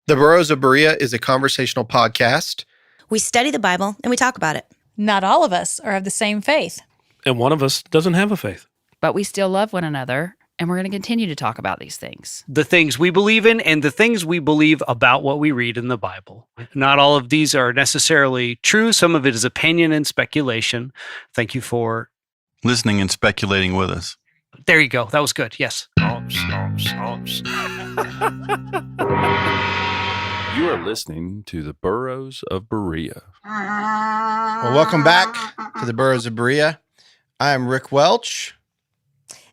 The Burrows of Berea is a conversational podcast. We study the Bible and we talk about it. Not all of us are of the same faith. And one of us doesn't have a faith. But we still love one another, and we're going to continue to talk about these things. The things we believe in and the things we believe about what we read in the Bible. Not all of these are necessarily true. Some of it is opinion and speculation. Thank you for listening and speculating with us. There you go. That was good. Yes. You are listening to the Burrows of Berea. Well, welcome back to the Burrows of Berea. I am Rick Welch.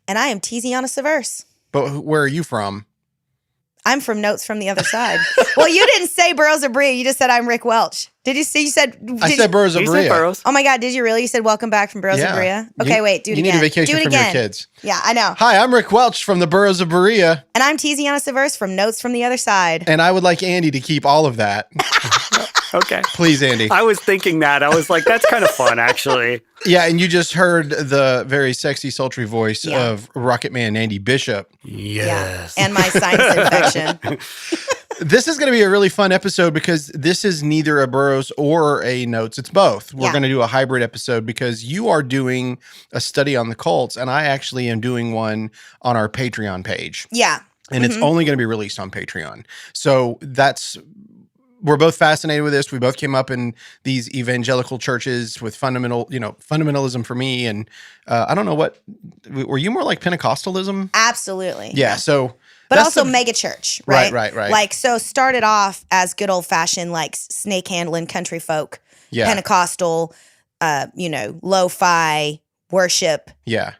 And I am Tiziana Severse. But where are you from? I'm from Notes from the Other Side. Well, you didn't say Burrows of Berea. You just said I'm Rick Welch. Did you see? You said... I said Burrows of Berea. Oh my God, did you really? You said welcome back from Burrows of Berea? Okay, wait, do it again. You need a vacation from your kids. Yeah, I know. Hi, I'm Rick Welch from the Burrows of Berea. And I'm Tiziana Severse from Notes from the Other Side. And I would like Andy to keep all of that. Okay. Please, Andy. I was thinking that. I was like, that's kind of fun, actually. Yeah, and you just heard the very sexy, sultry voice of Rocket Man Andy Bishop. Yes. Yeah. And my sinus infection. This is going to be a really fun episode because this is neither a Burrows or a Notes. It's both. We're going to do a hybrid episode because you are doing a study on the cults, and I actually am doing one on our Patreon page. Yeah. And it's only going to be released on Patreon. So we're both fascinated with this. We both came up in these evangelical churches with fundamentalism for me. And I don't know were you more like Pentecostalism? Absolutely. Yeah. So... But also mega church, right? Right. Like, so started off as good old fashioned, like snake handling country folk, Pentecostal, lo-fi worship. Yeah.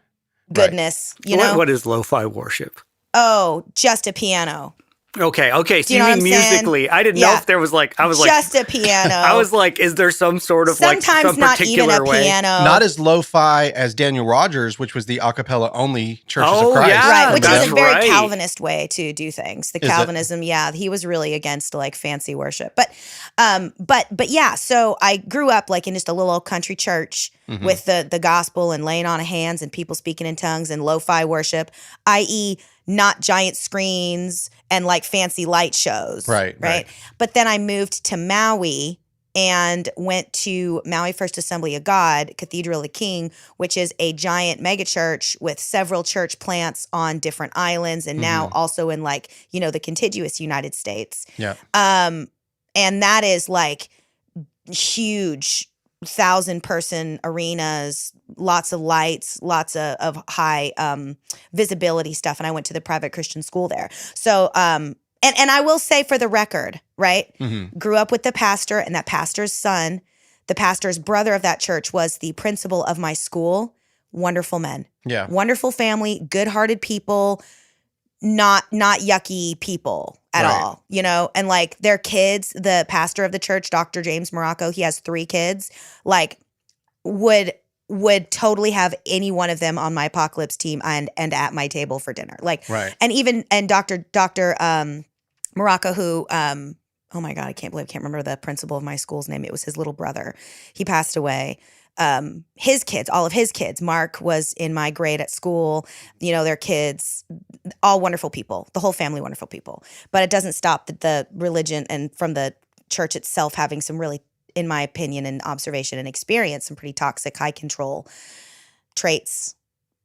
Goodness, you know? What is lo-fi worship? Oh, just a piano. Okay. So you know mean musically? Saying? I didn't know if there was just a piano. I was like, is there some sort of sometimes some not particular even a way? piano, not as lo-fi as Daniel Rogers, which was the a cappella only Churches of Christ. Yeah, right? Which is a very right. Calvinist way to do things. The Calvinism, he was really against like fancy worship, but yeah. So I grew up like in just a little old country church with the gospel and laying on of hands and people speaking in tongues and lo-fi worship, i.e. not giant screens and like fancy light shows. Right. But then I moved to Maui and went to Maui First Assembly of God, Cathedral of the King, which is a giant megachurch with several church plants on different islands and now also in like, the contiguous United States. Yeah. And that is like huge 1,000-person arenas, lots of lights, lots of high visibility stuff. And I went to the private Christian school there. So, and I will say for the record, right? Grew up with the pastor and that pastor's son. The pastor's brother of that church was the principal of my school. Wonderful men. Yeah. Wonderful family, good-hearted people, not yucky people at all, and like their kids, the pastor of the church, Dr. James Morocco, he has 3 kids, like would totally have any one of them on my apocalypse team and at my table for dinner. Like, and Dr. Morocco, who, oh my God, I can't remember the principal of my school's name. It was his little brother. He passed away. His kids, all of his kids, Mark was in my grade at school, their kids, all wonderful people, the whole family, wonderful people. But it doesn't stop the religion and from the church itself having some really, in my opinion and observation and experience, some pretty toxic, high control traits,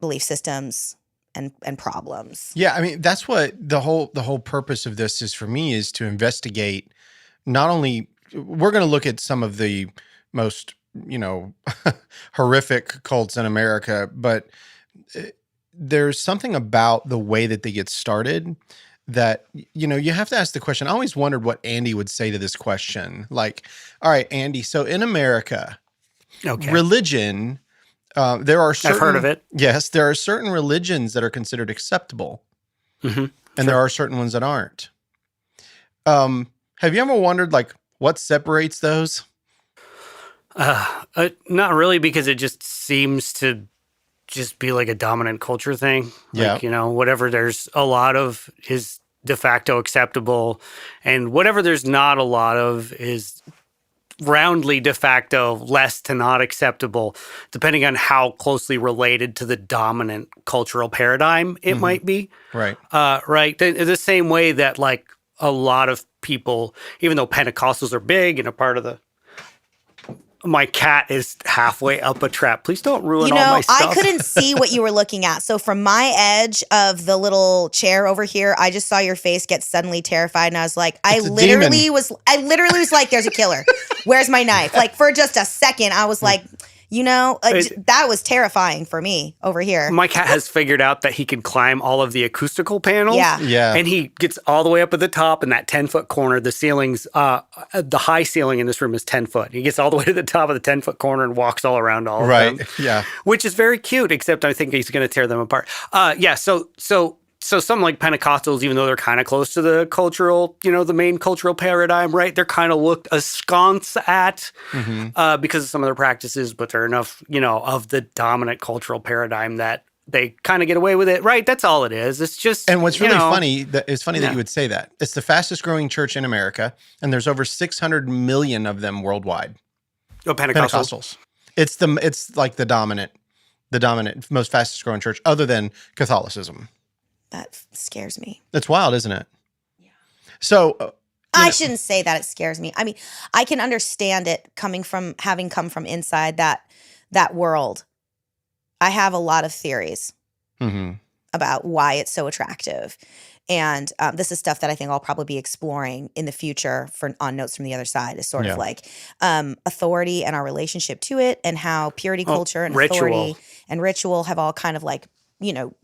belief systems, and problems. Yeah. I mean, that's what the whole purpose of this is for me, is to investigate. Not only we're going to look at some of the most horrific cults in America, but there's something about the way that they get started that, you have to ask the question. I always wondered what Andy would say to this question. Like, all right, Andy, so in America, religion, there are certain... I've heard of it. Yes, there are certain religions that are considered acceptable, and there are certain ones that aren't. Have you ever wondered, like, what separates those? Not really, because it just seems to just be like a dominant culture thing. Yeah. Like, whatever there's a lot of is de facto acceptable, and whatever there's not a lot of is roundly de facto less to not acceptable, depending on how closely related to the dominant cultural paradigm it might be. Right. Right. The same way that like a lot of people, even though Pentecostals are big and a part of the. My cat is halfway up a trap. Please don't ruin all my stuff. I couldn't see what you were looking at. So from my edge of the little chair over here, I just saw your face get suddenly terrified, and I was like, I literally was like, "There's a killer. Where's my knife?" Like for just a second, I was like, that was terrifying for me over here. My cat has figured out that he can climb all of the acoustical panels. Yeah. And he gets all the way up at the top in that 10-foot corner. The ceiling's, the high ceiling in this room is 10 foot. He gets all the way to the top of the 10-foot corner and walks all around all of them. Right. Yeah. Which is very cute, except I think he's going to tear them apart. So some like Pentecostals, even though they're kind of close to the cultural, the main cultural paradigm, right? They're kind of looked askance at because of some of their practices, but they're enough, of the dominant cultural paradigm that they kind of get away with it, right? That's all it is. It's just, and what's really funny, that you would say that. It's the fastest growing church in America, and there's over 600 million of them worldwide. Oh, Pentecostals. It's like the dominant, most fastest growing church other than Catholicism. That scares me. It's wild, isn't it? Yeah. So I shouldn't say that it scares me. I mean, I can understand it having come from inside that world. I have a lot of theories about why it's so attractive. And this is stuff that I think I'll probably be exploring in the future on Notes from the Other Side, is sort of like authority and our relationship to it, and how purity culture and authority and ritual have all kind of like,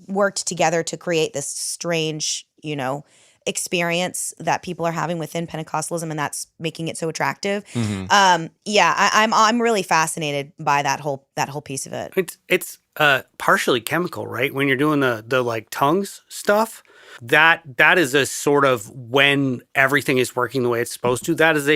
worked together to create this strange, experience that people are having within Pentecostalism, and that's making it so attractive. I'm really fascinated by that whole piece of it. It's partially chemical, right? When you're doing the like tongues stuff, that is a sort of, when everything is working the way it's supposed to, that is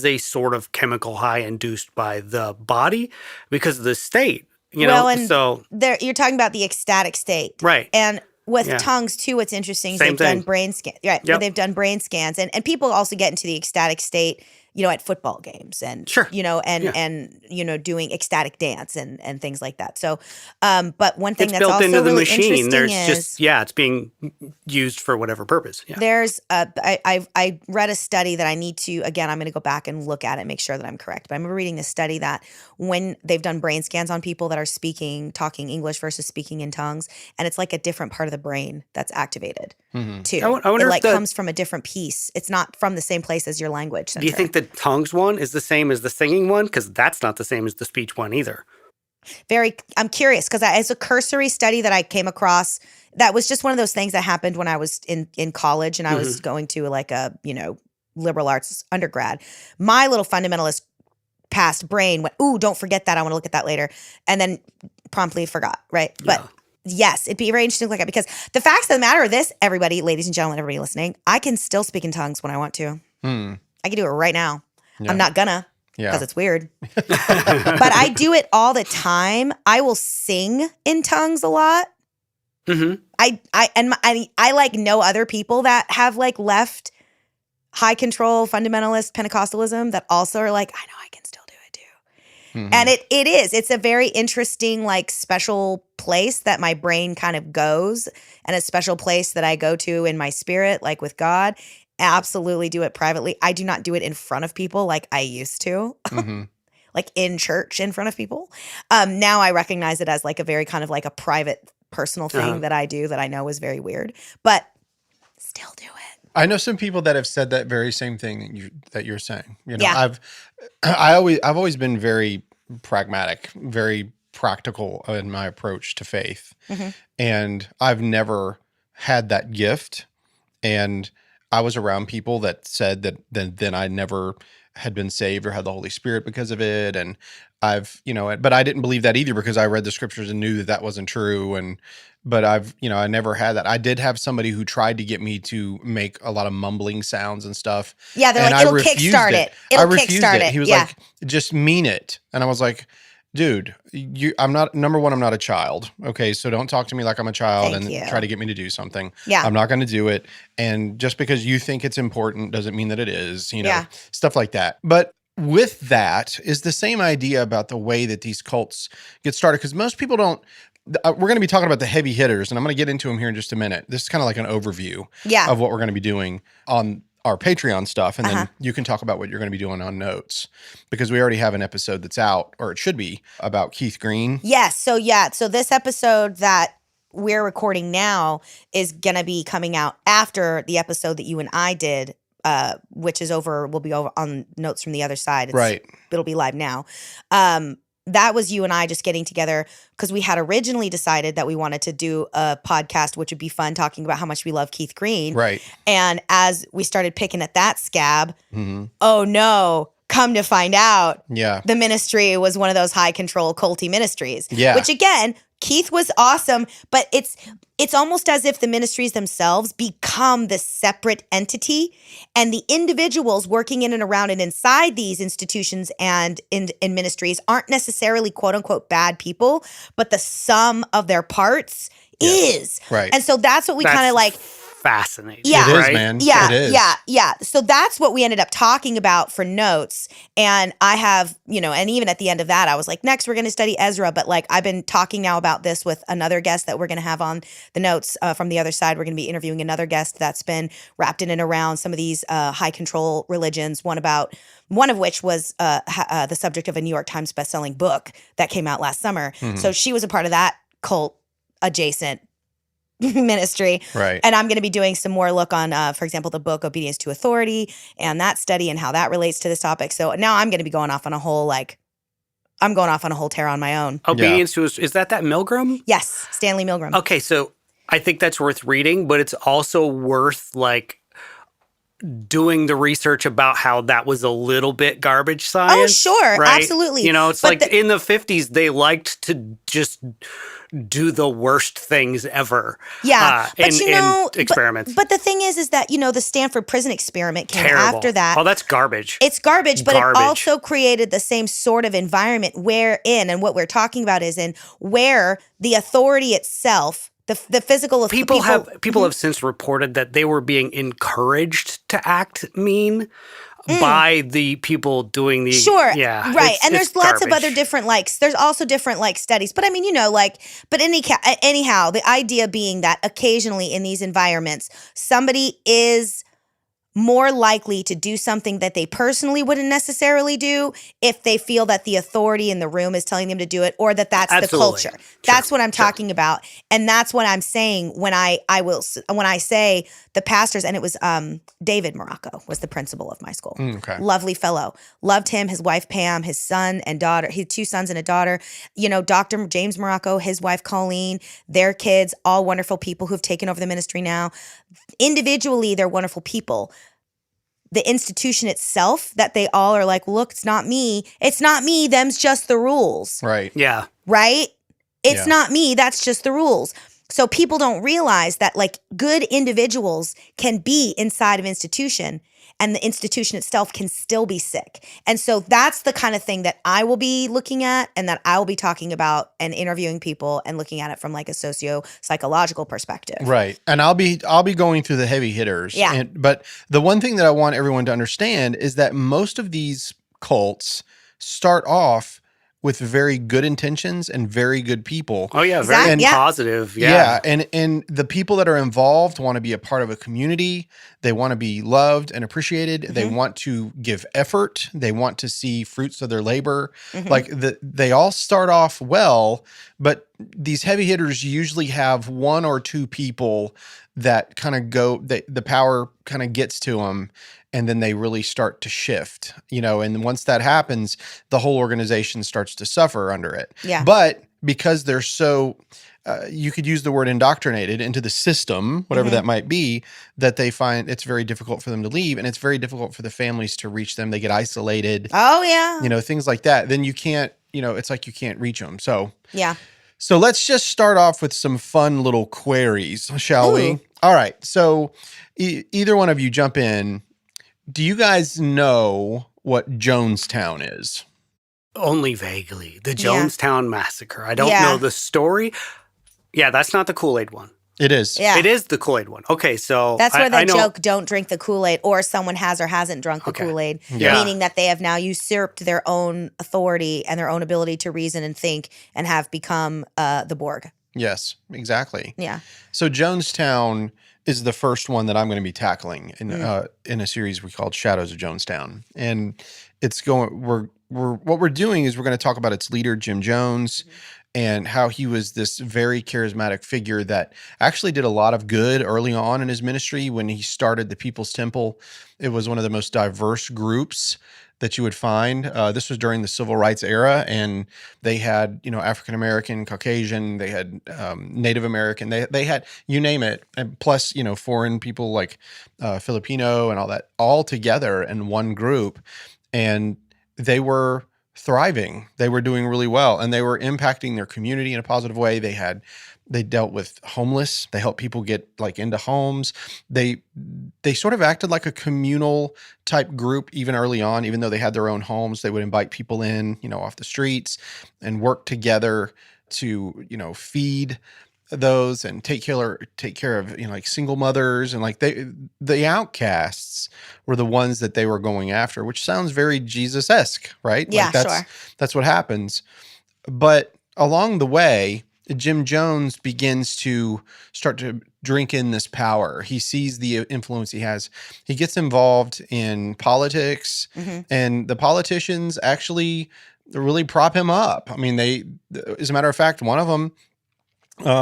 a sort of chemical high induced by the body because of the state. So you're talking about the ecstatic state, right? And with tongues too, what's interesting is they've done brain scans, right? Yep. They've done brain scans, and people also get into the ecstatic state, at football games, and and doing ecstatic dance and things like that. So, but one thing it's that's built also into the really machine. interesting There's is it's being used for whatever purpose. Yeah. There's I read a study that I need to, again, I'm going to go back and look at it, make sure that I'm correct. But I remember reading a study that when they've done brain scans on people that are talking English versus speaking in tongues, and it's like a different part of the brain that's activated too. I wonder it comes from a different piece. It's not from the same place as your language center. Do you think the tongues one is the same as the singing one? Because that's not the same as the speech one either. I'm curious, because it's a cursory study that I came across that was just one of those things that happened when I was in college, and I was going to like a, liberal arts undergrad. My little fundamentalist past brain went, ooh, don't forget that. I want to look at that later. And then promptly forgot, right? Yeah. But yes, it'd be very interesting to look at, because the facts of the matter are this, everybody, ladies and gentlemen, everybody listening, I can still speak in tongues when I want to. I can do it right now. Yeah. I'm not gonna, because it's weird. But I do it all the time. I will sing in tongues a lot. I like know other people that have like left high control fundamentalist Pentecostalism that also are like, I know I can still do it too. And it's a very interesting, like, special place that my brain kind of goes, and a special place that I go to in my spirit, like with God. Absolutely do it privately. I do not do it in front of people like I used to, like in church in front of people. Now I recognize it as like a very kind of like a private, personal thing that I do that I know is very weird, but still do it. I know some people that have said that very same thing that you're saying. I've always been very pragmatic, very practical in my approach to faith, and I've never had that gift. And I was around people that said that then I never had been saved or had the Holy Spirit because of it. And but I didn't believe that either, because I read the scriptures and knew that wasn't true. But I never had that. I did have somebody who tried to get me to make a lot of mumbling sounds and stuff. Yeah, they're like, it'll kickstart it. It'll kickstart it. He was like, just mean it. And I was like, dude, I'm not a child. Okay. So don't talk to me like I'm a child try to get me to do something. Yeah. I'm not going to do it. And just because you think it's important doesn't mean that it is, stuff like that. But with that is the same idea about the way that these cults get started. Because most people don't, we're going to be talking about the heavy hitters, and I'm going to get into them here in just a minute. This is kind of like an overview of what we're going to be doing on our Patreon stuff, and then you can talk about what you're going to be doing on notes, because we already have an episode that's out, or it should be, about Keith Green. Yes. So this episode that we're recording now is going to be coming out after the episode that you and I did, which is will be over on Notes from the Other Side. Right. It'll be live now. That was you and I just getting together because we had originally decided that we wanted to do a podcast, which would be fun, talking about how much we love Keith Green. Right. And as we started picking at that scab, oh no, come to find out, the ministry was one of those high control culty ministries. Yeah. Which again, Keith was awesome, but it's almost as if the ministries themselves become this separate entity, and the individuals working in and around and inside these institutions and in ministries aren't necessarily quote unquote bad people, but the sum of their parts is. Right. And so that's what we kind of like. Fascinating. Yeah. It is, right? man. Yeah, It is. yeah. So that's what we ended up talking about for notes. And I have, and even at the end of that, I was like, next we're going to study Ezra. But like I've been talking now about this with another guest that we're going to have on the notes from the other side. We're going to be interviewing another guest that's been wrapped in and around some of these high control religions. One of which was the subject of a New York Times bestselling book that came out last summer. So she was a part of that cult adjacent ministry. Right. And I'm going to be doing some more look on, for example, the book Obedience to Authority and that study and how that relates to this topic. So now I'm going to be going off on a whole tear on my own. Obedience to, is that Milgram? Yes, Stanley Milgram. Okay, so I think that's worth reading, but it's also worth doing the research about how that was a little bit garbage science. Oh, sure. Right? Absolutely. It's But in the 50s, they liked to just do the worst things ever. Yeah. In experiments. But the thing is that, the Stanford prison experiment came after that. Oh, that's garbage. It's garbage, but Garbage. it also created the same sort of environment and what we're talking about is where the authority itself, the physical of people have since reported that they were being encouraged to act mean by the people doing the right. And there's lots of garbage. other different there's also different studies, but I mean but anyhow, the idea being that occasionally in these environments somebody is more likely to do something that they personally wouldn't necessarily do if they feel that the authority in the room is telling them to do it, or that's Absolutely. the culture. That's what I'm talking about. And that's what I'm saying when I say the pastors, and it was David Morocco was the principal of my school. Okay. Lovely fellow. Loved him, his wife Pam, his son and daughter, he had 2 sons and a daughter. Dr. James Morocco, his wife Colleen, their kids, all wonderful people who've taken over the ministry now. Individually, they're wonderful people. The institution itself, that they all are like, look, it's not me, them's just the rules. Right. Yeah. Right? It's not me, that's just the rules. So people don't realize that good individuals can be inside of institution, and the institution itself can still be sick. And so that's the kind of thing that I will be looking at, and that I will be talking about and interviewing people and looking at it from a socio-psychological perspective. Right. And I'll be going through the heavy hitters. Yeah. But the one thing that I want everyone to understand is that most of these cults start off with very good intentions and very good people. Oh yeah, very positive. Yeah. And the people that are involved want to be a part of a community. They want to be loved and appreciated. They want to give effort. They want to see fruits of their labor. They all start off well, but these heavy hitters usually have 1 or 2 people that kind of the power kind of gets to them, and then they really start to shift, and once that happens, the whole organization starts to suffer under it. Yeah. But because they're so, you could use the word indoctrinated into the system, whatever that might be, that they find it's very difficult for them to leave, and it's very difficult for the families to reach them. They get isolated. Oh, yeah. Things like that. Then you can't, it's like you can't reach them. So, Yeah. So let's just start off with some fun little queries, shall we? All right. So either one of you jump in. Do you guys know what Jonestown is? Only vaguely. The Jonestown Massacre. I don't know the story. Yeah, that's not the Kool-Aid one. It is. Yeah. It is the Kool-Aid one. Okay, so that's where I the know, joke, don't drink the Kool-Aid, or someone has or hasn't drunk the Kool-Aid, meaning that they have now usurped their own authority and their own ability to reason and think and have become the Borg. Yes, exactly. Yeah. So Jonestown is the first one that I'm going to be tackling in a series we called Shadows of Jonestown. And it's going, what we're doing is we're going to talk about its leader, Jim Jones, and how he was this very charismatic figure that actually did a lot of good early on in his ministry. When he started the People's Temple, it was one of the most diverse groups that you would find. This was during the Civil Rights era, and they had, African American, Caucasian, they had Native American, they had, you name it, and plus, foreign people like Filipino and all that, all together in one group. And they were thriving. They were doing really well, and they were impacting their community in a positive way. They dealt with homeless. They helped people get into homes. They sort of acted like a communal type group even early on, even though they had their own homes. They would invite people in, off the streets and work together to, feed those and take care of, single mothers. And the outcasts were the ones that they were going after, which sounds very Jesus-esque, right? Yeah, sure. That's what happens. But along the way, Jim Jones begins to start to drink in this power. He sees the influence he has. He gets involved in politics, and the politicians actually really prop him up. I mean, as a matter of fact, one of them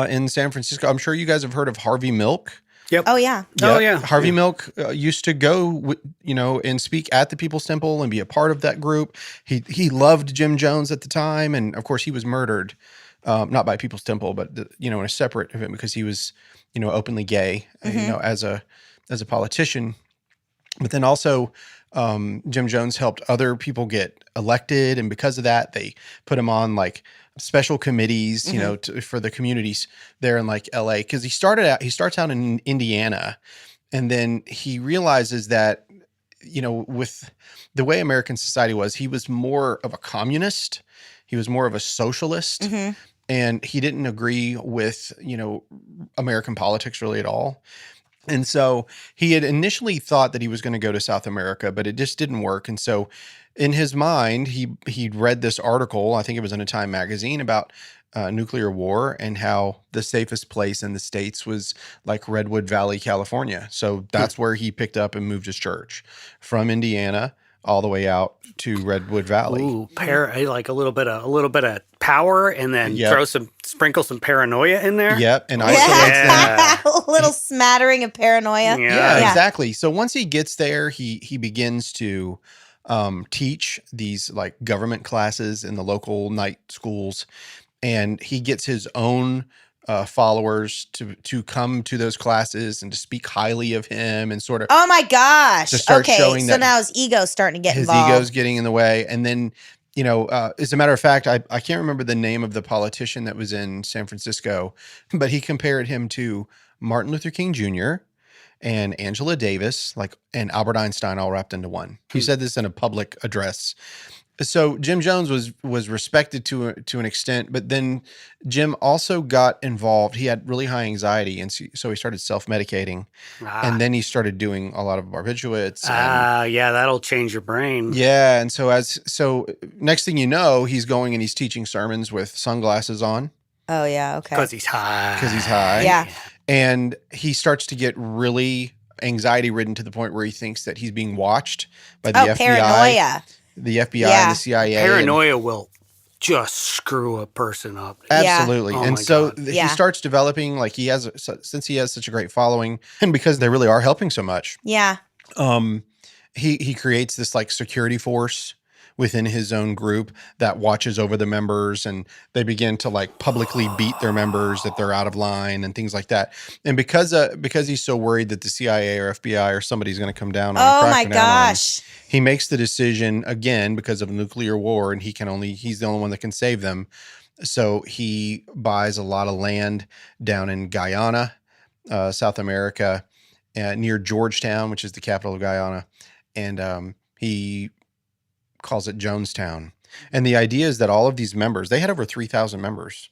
in San Francisco, I'm sure you guys have heard of Harvey Milk. Yep. Oh, yeah. Oh, yeah. Harvey Milk used to go, and speak at the People's Temple and be a part of that group. He loved Jim Jones at the time, and of course he was murdered. Not by People's Temple, but in a separate event, because he was, openly gay, as a politician. But then also, Jim Jones helped other people get elected, and because of that, they put him on special committees, for the communities there in LA. Because he starts out in Indiana, and then he realizes that, with the way American society was, he was more of a communist. He was more of a socialist, and he didn't agree with, American politics really at all. And so he had initially thought that he was going to go to South America, but it just didn't work. And so in his mind, he'd read this article, I think it was in a Time magazine, about nuclear war and how the safest place in the States was Redwood Valley, California. So that's where he picked up and moved his church from Indiana all the way out to Redwood Valley. Ooh, a little bit of power, and then sprinkle some paranoia in there. Yep, and isolate them. A little smattering of paranoia. Yeah, exactly. So once he gets there, he begins to teach these government classes in the local night schools, and he gets his own followers to come to those classes and to speak highly of him, and sort of, oh my gosh, to start showing so that now his ego's starting to get his involved. ego's getting in the way. And then, as a matter of fact, I can't remember the name of the politician that was in San Francisco, but he compared him to Martin Luther King Jr. and Angela Davis, and Albert Einstein, all wrapped into one. He said this in a public address. So Jim Jones was respected to an extent, but then Jim also got involved. He had really high anxiety, and so he started self-medicating, and then he started doing a lot of barbiturates. Yeah, that'll change your brain. Yeah, and so next thing you know, he's going and he's teaching sermons with sunglasses on. Oh yeah, okay. Because he's high. Yeah. And he starts to get really anxiety-ridden to the point where he thinks that he's being watched by the FBI. Paranoia. The FBI and the CIA. Paranoia will just screw a person up. Absolutely. Yeah. And so he starts developing, since he has such a great following, and because they really are helping so much. Yeah. He creates this security force within his own group that watches over the members, and they begin to publicly beat their members that they're out of line and things like that. And because he's so worried that the CIA or FBI or somebody's going to come down on him. Oh my gosh. He makes the decision, again, because of nuclear war, and he's the only one that can save them. So he buys a lot of land down in Guyana, South America, near Georgetown, which is the capital of Guyana. And he calls it Jonestown. And the idea is that all of these members, they had over 3,000 members,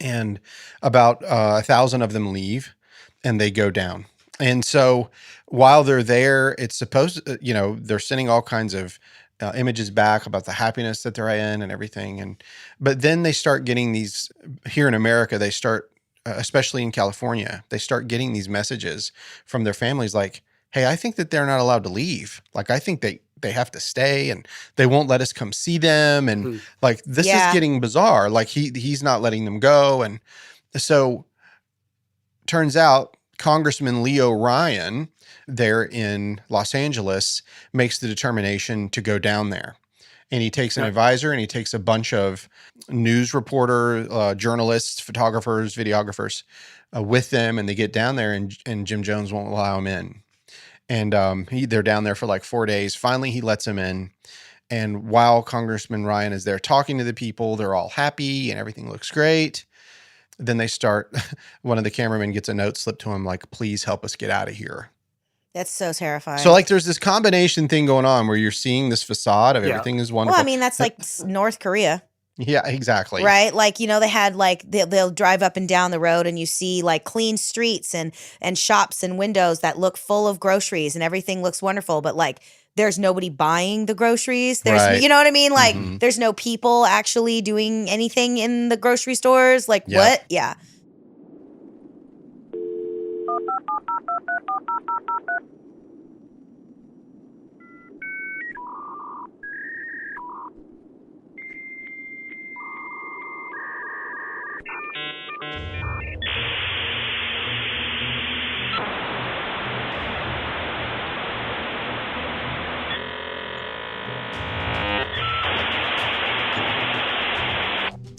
and about 1,000 of them leave and they go down. And so while they're there, it's supposed to, they're sending all kinds of images back about the happiness that they're in and everything. But then they start getting these, here in America, they start especially in California, they start getting these messages from their families like, hey, I think that they're not allowed to leave. Like, I think they have to stay, and they won't let us come see them. And Hmm. like, this is Yeah. getting bizarre. Like he's not letting them go. And so turns out Congressman Leo Ryan there in Los Angeles makes the determination to go down there. And he takes an advisor, and he takes a bunch of news reporter, journalists, photographers, videographers with them. And they get down there, and Jim Jones won't allow him in. And they're down there for like 4 days. Finally, he lets him in. And while Congressman Ryan is there talking to the people, they're all happy and everything looks great. Then they start, one of the cameramen gets a note slipped to him like, please help us get out of here. That's so terrifying. So like there's this combination thing going on where you're seeing this facade of Yeah. everything is wonderful. well, I mean, that's like North Korea. Yeah, exactly. Right? Like, you know, they had like, they'll drive up and down the road and you see like clean streets and shops and windows that look full of groceries and everything looks wonderful. But like, there's nobody buying the groceries. There's, Right. you know what I mean? Like, Mhm. there's no people actually doing anything in the grocery stores. Like, Yeah. what? Yeah.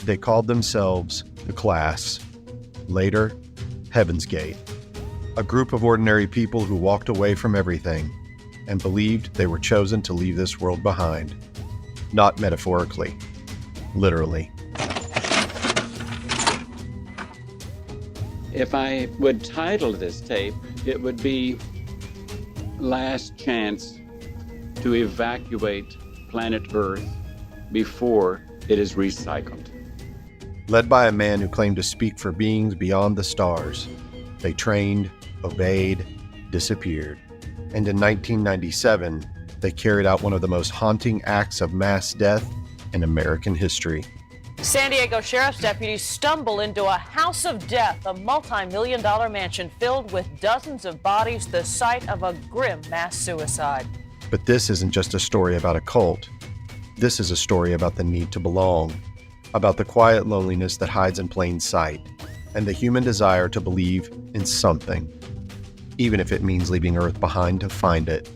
They called themselves the Class, later Heaven's Gate, a group of ordinary people who walked away from everything and believed they were chosen to leave this world behind. Not metaphorically, literally. If I would title this tape, it would be Last Chance to Evacuate Planet Earth Before It Is Recycled. Led by a man who claimed to speak for beings beyond the stars, they trained, obeyed, disappeared. And in 1997, they carried out one of the most haunting acts of mass death in American history. San Diego Sheriff's deputies stumble into a house of death, a multi-million-dollar mansion filled with dozens of bodies, the site of a grim mass suicide. But this isn't just a story about a cult. This is a story about the need to belong, about the quiet loneliness that hides in plain sight, and the human desire to believe in something, even if it means leaving Earth behind to find it.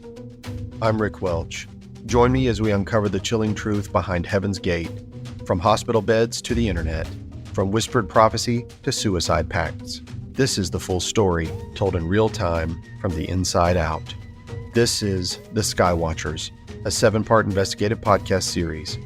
I'm Rick Welch. Join me as we uncover the chilling truth behind Heaven's Gate, from hospital beds to the internet, from whispered prophecy to suicide pacts. This is the full story, told in real time from the inside out. This is The Skywatchers, a 7-part investigative podcast series,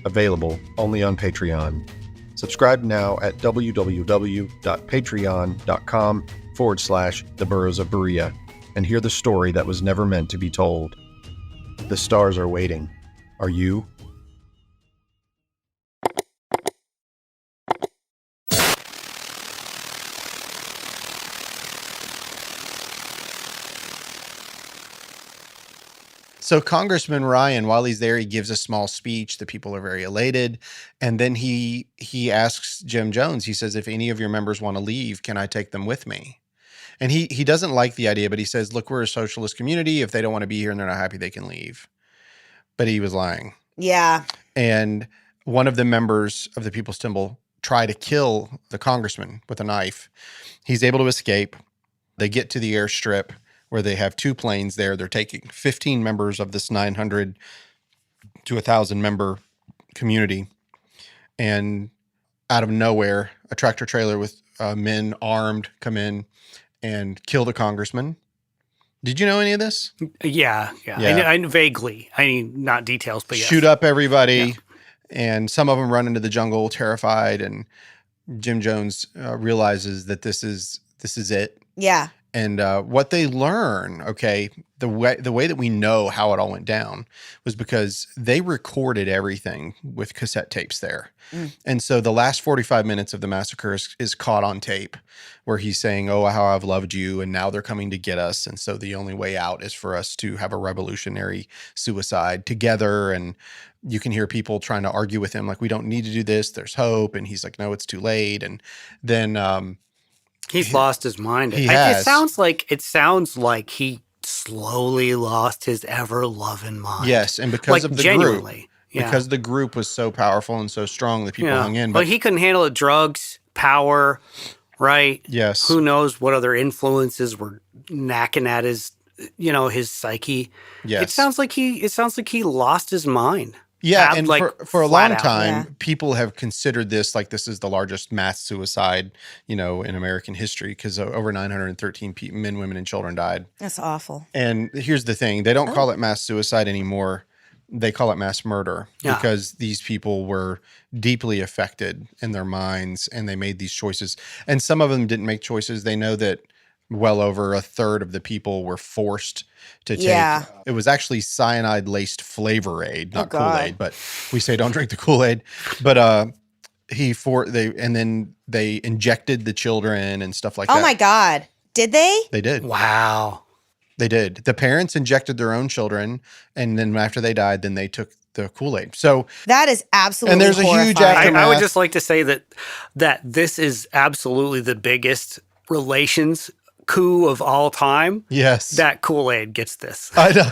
available only on Patreon. Subscribe now at www.patreon.com/The Burrows of Berea and hear the story that was never meant to be told. The stars are waiting. Are you? So Congressman Ryan, while he's there, he gives a small speech. The people are very elated. And then he asks Jim Jones, he says, if any of your members want to leave, can I take them with me? And he doesn't like the idea, but he says, look, we're a socialist community. If they don't want to be here and they're not happy, they can leave. But he was lying. Yeah. And one of the members of the People's Temple try to kill the congressman with a knife. He's able to escape. They get to the airstrip where they have 2 planes there. They're taking 15 members of this 900 to 1,000 member community. And out of nowhere, a tractor trailer with men armed come in and kill the congressman. Did you know any of this? Yeah. I vaguely. I mean, not details, but yes. Shoot up everybody. And some of them run into the jungle terrified. And Jim Jones realizes that this is it. Yeah. And what they learn, okay, the way that we know how it all went down was because they recorded everything with cassette tapes there. And so the last 45 minutes of the massacre is caught on tape where he's saying, oh, how I've loved you, and now they're coming to get us. And so the only way out is for us to have a revolutionary suicide together. And you can hear people trying to argue with him, like, we don't need to do this. There's hope. And he's like, no, it's too late. And then He's lost his mind. He has. It sounds like he slowly lost his ever-loving mind. Yes, and because of the genuinely, group. yeah. Because the group was so powerful and so strong that people hung in. But he couldn't handle the drugs, power, right? Yes. Who knows what other influences were knacking at his psyche. Yes. It sounds like he lost his mind. Yeah, and for a long out. time, people have considered this like this is the largest mass suicide, in American history because over 913 men, women, and children died. That's awful. And here's the thing. They don't call it mass suicide anymore. They call it mass murder because these people were deeply affected in their minds and they made these choices. And some of them didn't make choices. They know that well over a third of the people were forced to take. It was actually cyanide-laced Flavor Aid, not Kool-Aid, but we say don't drink the Kool-Aid. But then they injected the children and stuff like that. Oh my God. Did they? They did. Wow. They did. The parents injected their own children, and then after they died, then they took the Kool-Aid. So that is absolutely and there's a horrifying. huge aftermath. I would just like to say that this is absolutely the biggest relations coup of all time. Yes. That Kool-Aid gets this. I know.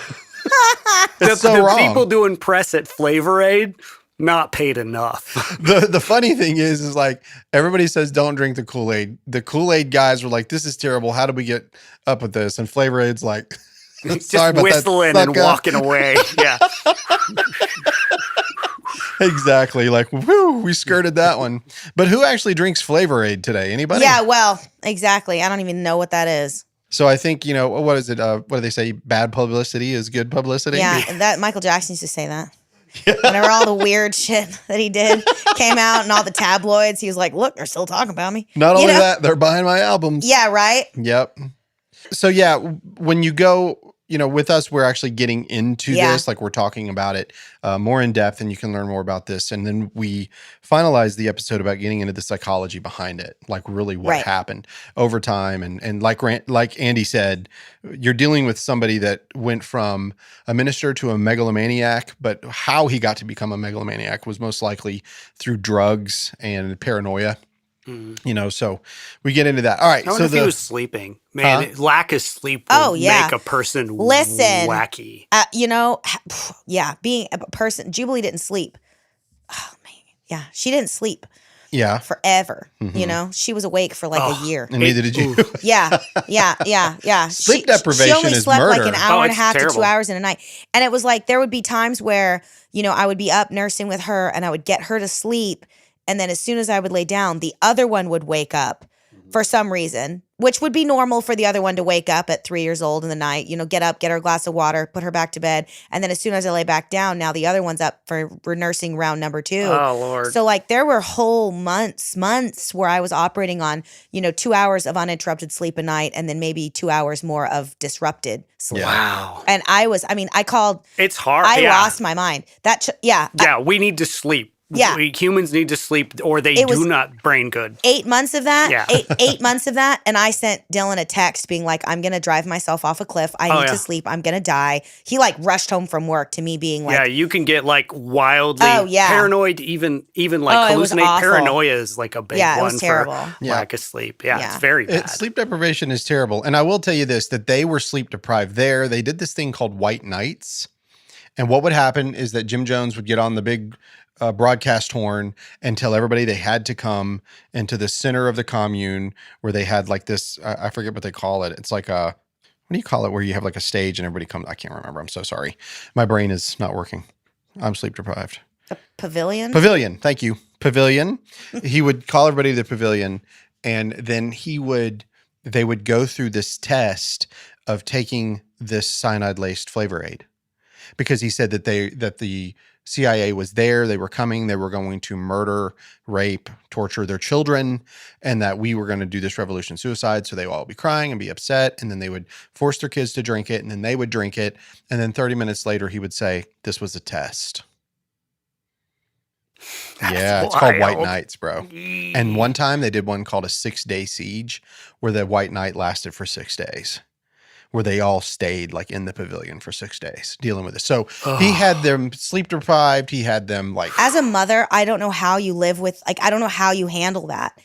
the wrong. people doing press at Flavor Aid, not paid enough. The funny thing is like everybody says don't drink the Kool-Aid. The Kool-Aid guys were like, this is terrible. How do we get up with this? And Flavor Aid's like, just whistling and walking away. Yeah. Exactly. Like, whoo, we skirted that one. But who actually drinks Flavor Aid today? Anybody? Yeah, well, exactly. I don't even know what that is. So I think, what is it? What do they say? Bad publicity is good publicity? Yeah, that Michael Jackson used to say that. Whenever all the weird shit that he did came out and all the tabloids, he was like, look, they're still talking about me. Not only that, they're buying my albums. Yeah, right? Yep. So yeah, when you go, with us, we're actually getting into this, like we're talking about it more in depth, and you can learn more about this. And then we finalize the episode about getting into the psychology behind it, like really what happened over time. And like Andy said, you're dealing with somebody that went from a minister to a megalomaniac, but how he got to become a megalomaniac was most likely through drugs and paranoia. So we get into that. All right. I wonder if he was sleeping. Man, lack of sleep will make a person wacky. Being a person, Jubilee didn't sleep. Oh, man. Yeah, she didn't sleep. Yeah. Forever. She was awake for like a year. And neither did you. Yeah. Sleep deprivation she only is slept murder. like an hour and a half terrible. to 2 hours in a night. And it was like there would be times where, I would be up nursing with her and I would get her to sleep. And then as soon as I would lay down, the other one would wake up for some reason, which would be normal for the other one to wake up at 3 years old in the night, get up, get her a glass of water, put her back to bed. And then as soon as I lay back down, now the other one's up for nursing round number 2. Oh, Lord. So like there were whole months where I was operating on, 2 hours of uninterrupted sleep a night and then maybe 2 hours more of disrupted sleep. Wow. And I called. It's hard. I lost my mind. We need to sleep. Yeah. Humans need to sleep or they do not brain good. 8 months of that. Yeah. 8 months of that. And I sent Dylan a text being like, I'm going to drive myself off a cliff. I need to sleep. I'm going to die. He like rushed home from work to me being like. Yeah, you can get like wildly paranoid, even like hallucinate. Paranoia is like a big one. It was terrible. For lack of sleep. Yeah, it's very bad. Sleep deprivation is terrible. And I will tell you this, that they were sleep deprived there. They did this thing called white nights. And what would happen is that Jim Jones would get on the big broadcast horn and tell everybody they had to come into the center of the commune where they had like this, I forget what they call it. It's like what do you call it? Where you have like a stage and everybody comes. I can't remember. I'm so sorry. My brain is not working. I'm sleep deprived. A pavilion? Pavilion. Thank you. Pavilion. He would call everybody to the pavilion and then they would go through this test of taking this cyanide-laced Flavor Aid because he said that the CIA was there. They were coming. They were going to murder, rape, torture their children, and that we were going to do this revolution suicide. So they would all be crying and be upset. And then they would force their kids to drink it. And then they would drink it. And then 30 minutes later, he would say, this was a test. It's called White Nights, bro. And one time they did one called a 6-day siege where the White Night lasted for 6 days. Where they all stayed like in the pavilion for 6 days dealing with it. So he had them sleep deprived. He had them like. As a mother, I don't know how you live with, I don't know how you handle that.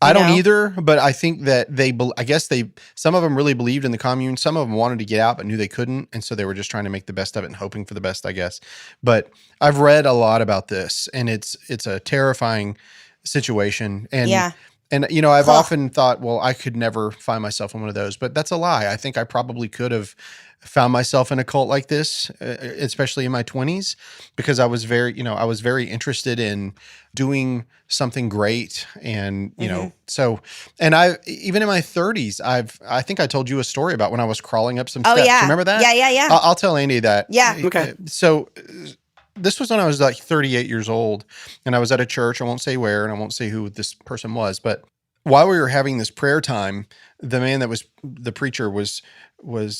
I don't know? either, but I think that I guess some of them really believed in the commune. Some of them wanted to get out, but knew they couldn't. And so they were just trying to make the best of it and hoping for the best, I guess. But I've read a lot about this, and it's a terrifying situation. And, Yeah. and I've often thought, well, I could never find myself in one of those, but that's a lie. I think I probably could have found myself in a cult like this, especially in my 20s, because I was very interested in doing something great. And, so, and even in my 30s, I think I told you a story about when I was crawling up some steps. Yeah. Remember that? Yeah. I'll tell Andy that. Yeah. Okay. So this was when I was like 38 years old, and I was at a church. I won't say where, and I won't say who this person was, but while we were having this prayer time, the man that was the preacher was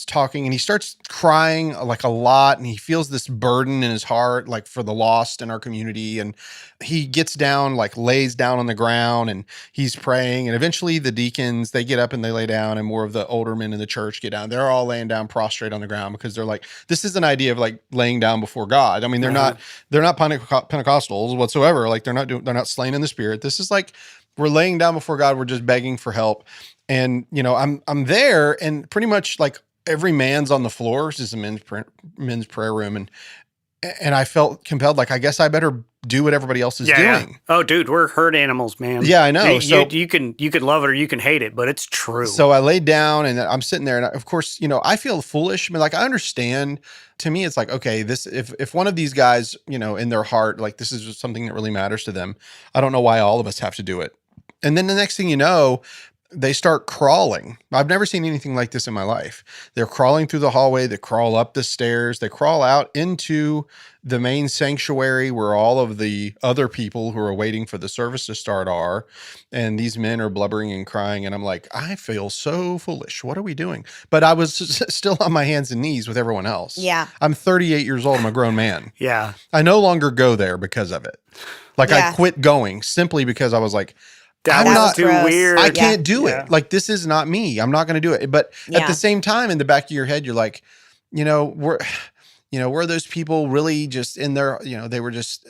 talking, and he starts crying like a lot, and he feels this burden in his heart, like for the lost in our community. And he gets down, like lays down on the ground, and he's praying. And eventually the deacons, they get up and they lay down, and more of the older men in the church get down. They're all laying down prostrate on the ground, because they're like, this is an idea of like laying down before God. I mean, they're not Pentecostals whatsoever. Like they're not slain in the spirit. This is like, we're laying down before God. We're just begging for help. And, I'm there, and pretty much like every man's on the floor. This is a men's prayer room. And I felt compelled, like, I guess I better do what everybody else is doing. Yeah. Oh, dude, we're herd animals, man. Yeah, I know. You can love it or you can hate it, but it's true. So I laid down, and I'm sitting there, and of course, I feel foolish. I mean, like, I understand. To me, it's like, okay, if one of these guys, in their heart, like this is just something that really matters to them, I don't know why all of us have to do it. And then the next thing you know, they start crawling. I've never seen anything like this in my life. They're crawling through the hallway. They crawl up the stairs. They crawl out into the main sanctuary where all of the other people who are waiting for the service to start are. And these men are blubbering and crying. And I'm like, I feel so foolish. What are we doing? But I was still on my hands and knees with everyone else. Yeah. I'm 38 years old. I'm a grown man. Yeah. I no longer go there because of it. Like I quit going simply because I was like, That was too weird. I can't do it. Like, this is not me. I'm not going to do it. But at the same time, in the back of your head, you're like, were those people really just in there? They were just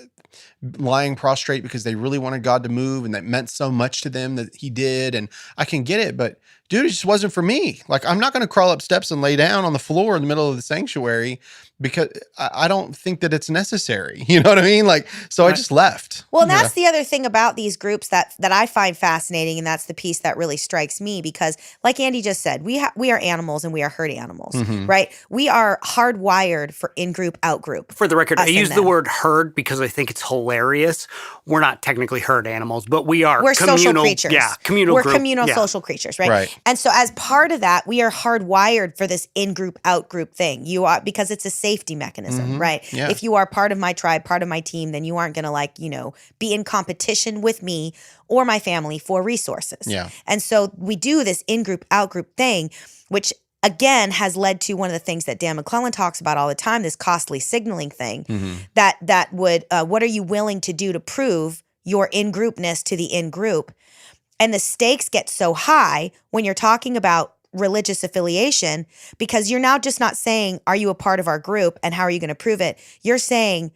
lying prostrate because they really wanted God to move, and that meant so much to them that he did. And I can get it, but dude, it just wasn't for me. Like, I'm not going to crawl up steps and lay down on the floor in the middle of the sanctuary because I don't think that it's necessary. You know what I mean? Like, so I just left. Well, and that's the other thing about these groups that I find fascinating, and that's the piece that really strikes me, because like Andy just said, we are animals, and we are herd animals, right? We are hardwired for in-group, out-group. For the record, I use the word herd because I think it's hilarious. We're not technically herd animals, but we're social creatures. Yeah, communal We're group. communal social creatures, right? And so as part of that, we are hardwired for this in-group, out-group thing. You are, because it's a safety mechanism, right? Yeah. If you are part of my tribe, part of my team, then you aren't going to be in competition with me or my family for resources. Yeah. And so we do this in-group, out-group thing, which again has led to one of the things that Dan McClellan talks about all the time, this costly signaling thing, that would, what are you willing to do to prove your in-groupness to the in-group? And the stakes get so high when you're talking about religious affiliation, because you're now just not saying, are you a part of our group and how are you going to prove it? You're saying,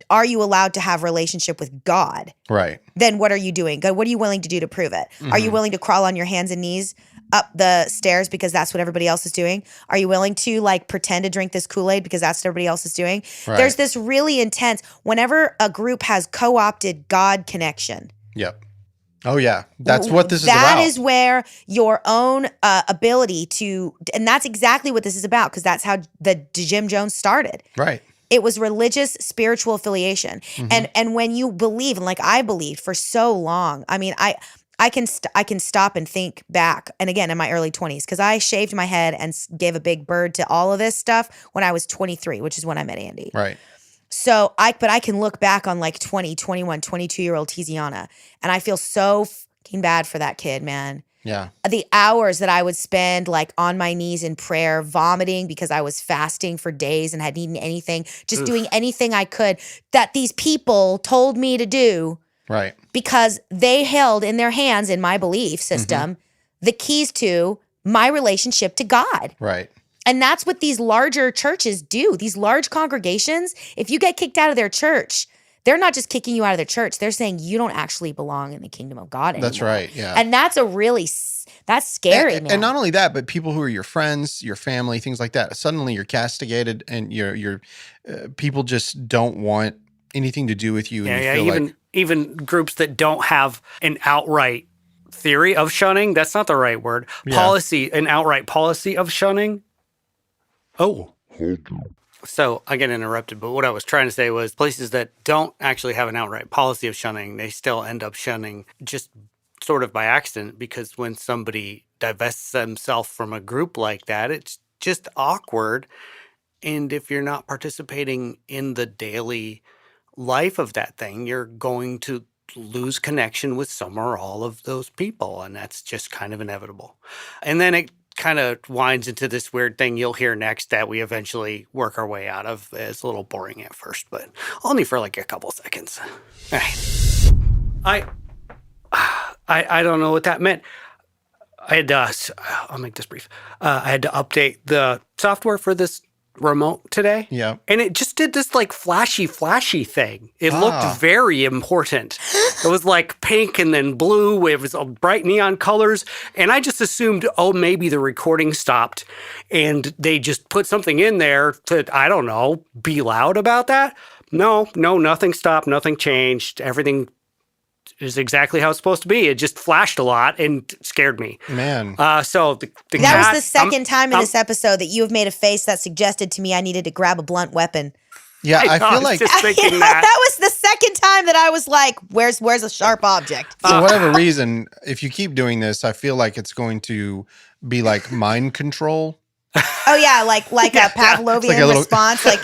are you allowed to have relationship with God? Right. Then what are you doing? God, what are you willing to do to prove it? Are you willing to crawl on your hands and knees up the stairs because that's what everybody else is doing? Are you willing to pretend to drink this Kool-Aid because that's what everybody else is doing? Right. There's this really intense, whenever a group has co-opted God connection. Yep. Oh yeah. That's what this is about. That is where your own ability to, and that's exactly what this is about, because that's how the Jim Jones started. Right. It was religious, spiritual affiliation. And when you believe, and like I believed for so long, I mean, I can stop and think back, and again in my early 20s, because I shaved my head and gave a big bird to all of this stuff when I was 23, which is when I met Andy. Right. So I can look back on 20, 21, 22-year-old Tiziana, and I feel so fucking bad for that kid, man. Yeah. The hours that I would spend on my knees in prayer, vomiting because I was fasting for days and hadn't eaten anything, just doing anything I could that these people told me to do. Right. Because they held in their hands, in my belief system, the keys to my relationship to God. Right. And that's what these larger churches do. These large congregations, if you get kicked out of their church, they're not just kicking you out of the church. They're saying you don't actually belong in the kingdom of God anymore. That's right. Yeah. And that's that's scary, man. And not only that, but people who are your friends, your family, things like that. Suddenly you're castigated, and you're people just don't want anything to do with you. And you feel even groups that don't have an outright theory of shunning. That's not the right word. Yeah. An outright policy of shunning. Oh. So I get interrupted, but what I was trying to say was places that don't actually have an outright policy of shunning, they still end up shunning just sort of by accident, because when somebody divests themselves from a group like that, it's just awkward. And if you're not participating in the daily life of that thing, you're going to lose connection with some or all of those people. And that's just kind of inevitable. And then it kind of winds into this weird thing you'll hear next that we eventually work our way out of. It's a little boring at first, but only for like a couple seconds. All right. I don't know what that meant. I had to, I'll make this brief. I had to update the software for this remote today. Yeah. And it just did this like flashy thing. It looked very important. It was like pink and then blue. It was bright neon colors. And I just assumed, maybe the recording stopped and they just put something in there to, I don't know, be loud about that. No, nothing stopped. Nothing changed. Everything is exactly how it's supposed to be. It just flashed a lot and scared me. Man. So the that cat, was the second time in this episode that you have made a face that suggested to me I needed to grab a blunt weapon. Yeah, I feel was like just thinking that was the second time that I was like, where's a sharp object? for whatever reason, if you keep doing this, I feel like it's going to be like mind control. Oh yeah, like a Pavlovian like a little response. Like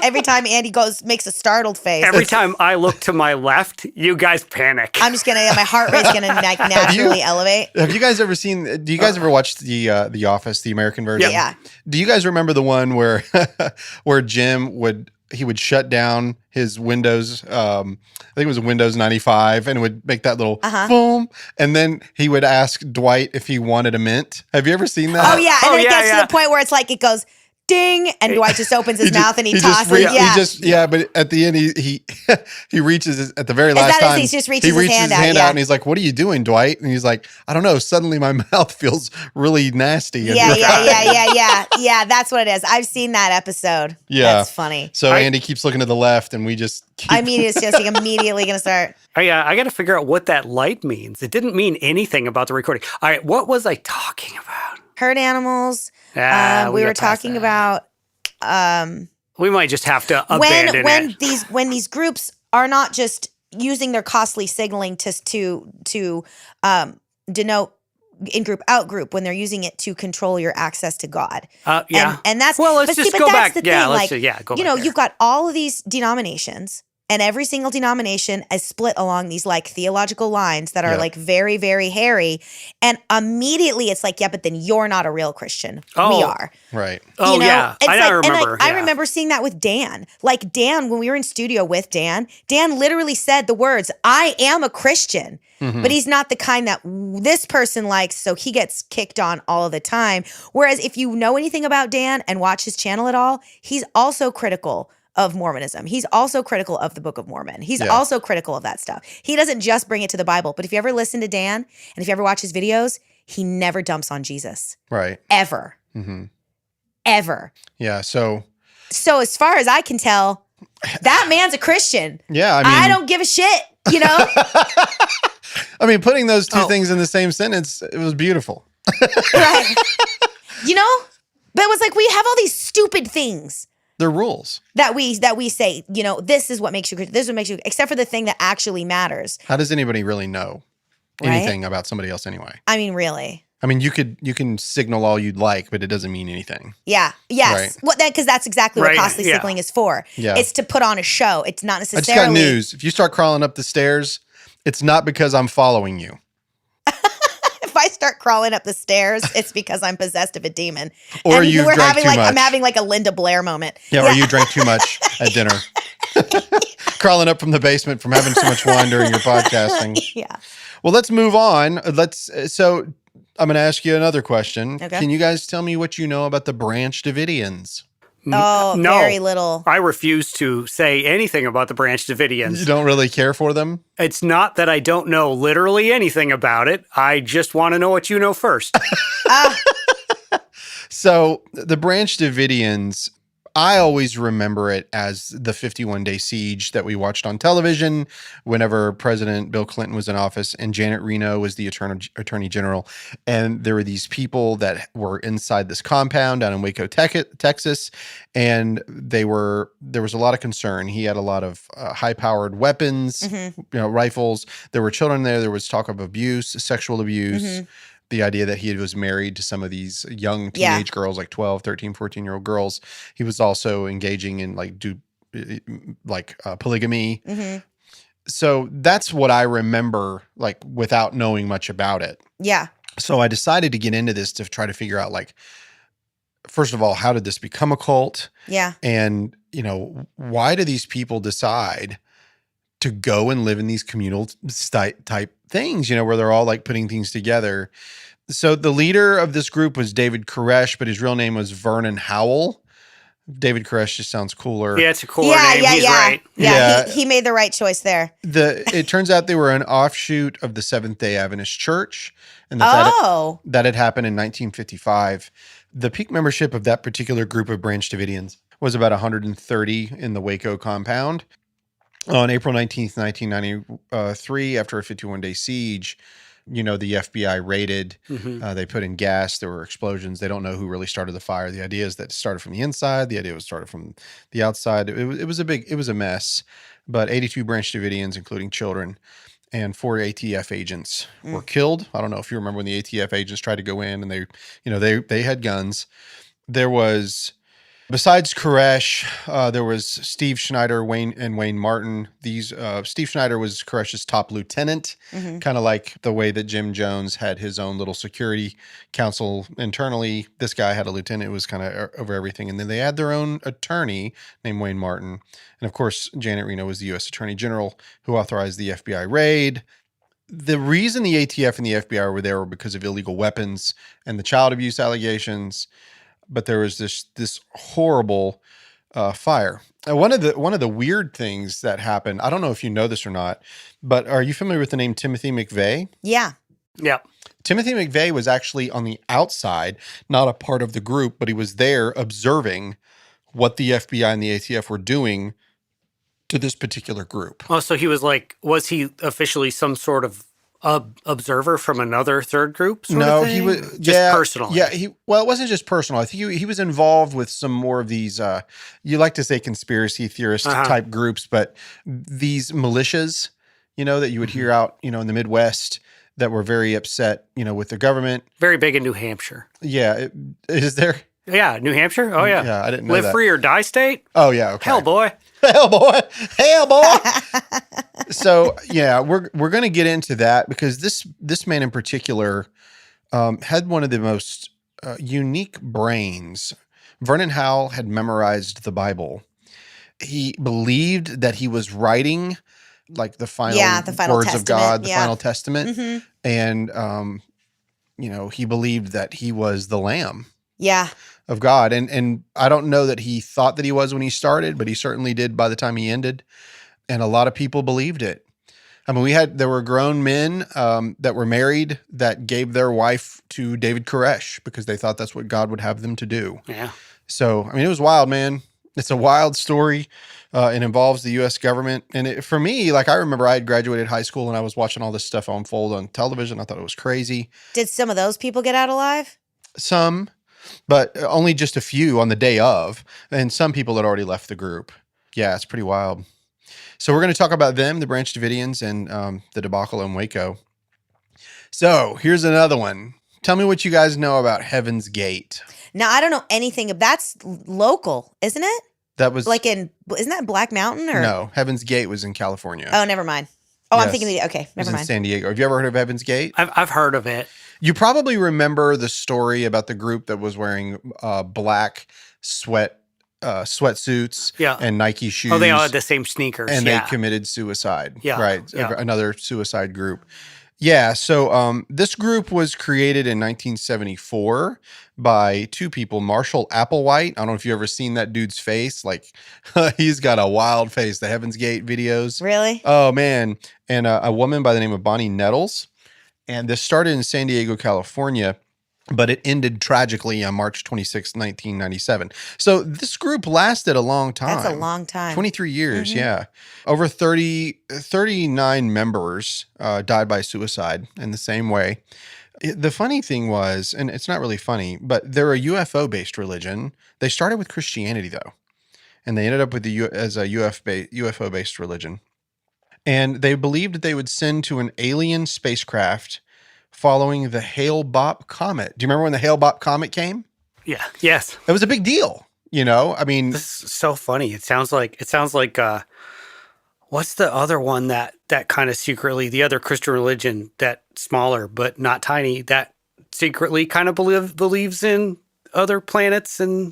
every time Andy makes a startled face. Every time I look to my left, you guys panic. I'm just my heart rate's gonna naturally elevate. Have you guys ever seen? Do you guys ever watch the Office, the American version? Yeah. Do you guys remember the one where where Jim would shut down his Windows? I think it was a Windows 95, and it would make that little boom, and then he would ask Dwight if he wanted a mint. Have you ever seen that? Oh yeah, and then it gets to the point where it's like it goes ding, and Dwight just opens his mouth and he tosses it. But at the end he reaches at the very last time. He just reaches his hand out, and he's like, "What are you doing, Dwight?" And he's like, "I don't know. Suddenly my mouth feels really nasty." Yeah. That's what it is. I've seen that episode. Yeah, that's funny. So Andy keeps looking to the left, and we just keep. It's just like immediately going to start. I got to figure out what that light means. It didn't mean anything about the recording. All right, what was I talking about? Herd animals. We were talking about. We might just have to abandon it. When these groups are not just using their costly signaling to denote in-group, out-group, when they're using it to control your access to God. And that's let's just go back. The thing. Go back. You've got all of these denominations. And every single denomination is split along these like theological lines that are like very, very hairy. And immediately it's like, yeah, but then you're not a real Christian. We are. Right. Oh, yeah. I remember. I remember seeing that with Dan. Like Dan, when we were in studio with Dan literally said the words, "I am a Christian." Mm-hmm. But he's not the kind that this person likes, so he gets kicked on all of the time. Whereas if you know anything about Dan and watch his channel at all, he's also critical of Mormonism. He's also critical of the Book of Mormon. He's also critical of that stuff. He doesn't just bring it to the Bible. But if you ever listen to Dan and if you ever watch his videos, he never dumps on Jesus. Right. Ever. Mm-hmm. Ever. Yeah. So as far as I can tell, that man's a Christian. Yeah. I don't give a shit, you know? I mean, putting those two things in the same sentence, it was beautiful. Right. You know? But it was like we have all these stupid things. They're rules that we say, you know, this is what makes you, this is what makes you, except for the thing that actually matters. How does anybody really know anything about somebody else anyway? I mean, really. I mean, you can signal all you'd like, but it doesn't mean anything. Yeah. Yes. Right. Well, because that's exactly what costly signaling is for. Yeah. It's to put on a show. It's not necessarily. I just got news. If you start crawling up the stairs, it's not because I'm following you. If I start crawling up the stairs, it's because I'm possessed of a demon. Or you drank too much. I'm having like a Linda Blair moment. Yeah, or you drank too much at dinner. Crawling up from the basement from having so much wine during your podcasting. Yeah. Well, let's move on. So I'm going to ask you another question. Okay. Can you guys tell me what you know about the Branch Davidians? Oh, No. very little. I refuse to say anything about the Branch Davidians. You don't really care for them? It's not that I don't know literally anything about it. I just want to know what you know first. So the Branch Davidians, I always remember it as the 51-day siege that we watched on television whenever President Bill Clinton was in office and Janet Reno was the attorney general. And there were these people that were inside this compound down in Waco, Texas, and there was a lot of concern. He had a lot of high-powered weapons, rifles. There were children there. There was talk of abuse, sexual abuse. The idea that he was married to some of these young teenage girls, like 12, 13, 14-year-old girls. He was also engaging in polygamy. So that's what I remember, like, without knowing much about it. Yeah. So I decided to get into this to try to figure out, like, first of all, how did this become a cult? Yeah. And, why do these people decide to go and live in these communal type things, where they're all like putting things together. So the leader of this group was David Koresh, but his real name was Vernon Howell. David Koresh just sounds cooler. Yeah, it's a cooler name. He's right. Yeah, he made the right choice there. It turns out they were an offshoot of the Seventh-day Adventist Church, and that had happened in 1955. The peak membership of that particular group of Branch Davidians was about 130 in the Waco compound. On April 19th, 1993, after a 51-day siege, the FBI raided. They put in gas. There were explosions. They don't know who really started the fire. The idea is that it started from the inside. The idea was started from the outside. It was a mess. But 82 Branch Davidians, including children, and 4 ATF agents were killed. I don't know if you remember when the ATF agents tried to go in and they had guns. There was... Besides Koresh, there was Steve Schneider, Wayne Martin. Steve Schneider was Koresh's top lieutenant, kind of like the way that Jim Jones had his own little security council internally. This guy had a lieutenant who was kind of over everything. And then they had their own attorney named Wayne Martin. And of course, Janet Reno was the U.S. Attorney General who authorized the FBI raid. The reason the ATF and the FBI were there were because of illegal weapons and the child abuse allegations. But there was this horrible fire. One of the weird things that happened, I don't know if you know this or not, but are you familiar with the name Timothy McVeigh? Yeah. Yeah. Timothy McVeigh was actually on the outside, not a part of the group, but he was there observing what the FBI and the ATF were doing to this particular group. Oh, so he was he officially some sort of observer from another third group? No, he was just personal. Yeah, it wasn't just personal. I think he was involved with some more of these. You like to say conspiracy theorist type groups, but these militias, that you would hear out, in the Midwest that were very upset, with the government. Very big in New Hampshire. Yeah, is there? Yeah, New Hampshire. Oh yeah, yeah. I didn't know Live that. free or die state. Oh yeah, okay. Hell boy. Hell boy. So yeah, we're going to get into that because this man in particular had one of the most unique brains. Vernon Howell had memorized the Bible. He believed that he was writing like the final words testament, of God, the final testament, and he believed that he was the Lamb. Yeah. Of God. And I don't know that he thought that he was when he started, but he certainly did by the time he ended. And a lot of people believed it. I mean, there were grown men that were married that gave their wife to David Koresh because they thought that's what God would have them to do. Yeah. So, I mean, it was wild, man. It's a wild story. It involves the U.S. government. And for me, like I remember I had graduated high school and I was watching all this stuff unfold on television. I thought it was crazy. Did some of those people get out alive? Some. But only just a few on the day of, and some people had already left the group. Yeah, it's pretty wild. So we're going to talk about them, the Branch Davidians, and the debacle in Waco. So here's another one. Tell me what you guys know about Heaven's Gate. Now, I don't know anything. That's local, isn't it? That was isn't that Black Mountain? Or no? Heaven's Gate was in California. Oh, never mind. Oh, yes. I'm thinking okay, never mind. In San Diego. Have you ever heard of Heaven's Gate? I've heard of it. You probably remember the story about the group that was wearing black sweatsuits and Nike shoes. Oh, they all had the same sneakers. And they committed suicide. Yeah. Right. Yeah. Another suicide group. Yeah, so this group was created in 1974 by two people, Marshall Applewhite. I don't know if you've ever seen that dude's face. Like, he's got a wild face, the Heaven's Gate videos. Really? Oh, man. And a woman by the name of Bonnie Nettles. And this started in San Diego, California, but it ended tragically on March 26, 1997. So this group lasted a long time. That's a long time. 23 years, yeah. Over 39 members died by suicide in the same way. The funny thing was, and it's not really funny, but they're a UFO-based religion. They started with Christianity, though, and they ended up with as a UFO-based religion. And they believed that they would send to an alien spacecraft following the Hale-Bopp comet. Do you remember when the Hale-Bopp comet came? Yeah. Yes. It was a big deal. You know, I mean, this is so funny. It sounds like what's the other one that kind of secretly, the other Christian religion that smaller but not tiny, that secretly kind of believes in other planets and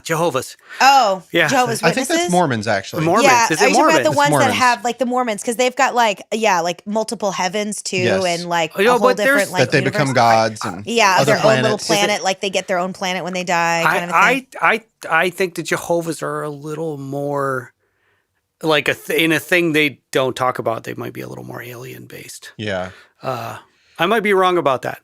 Jehovah's. Oh, yeah. Jehovah's Witnesses? I think that's Mormons, actually. Mormons. Yeah, Is are it you talking Mormons? about the ones that Mormons. have like the Mormons? Because they've got like multiple heavens too, Yes. and like Oh, yeah, a whole but there's- different like that they universe. become gods and Yeah, other their own little planets. planet, like they get their own planet when they die, kind of a thing. I think the Jehovah's are a little more like in a thing they don't talk about. They might be a little more alien based. Yeah. I might be wrong about that.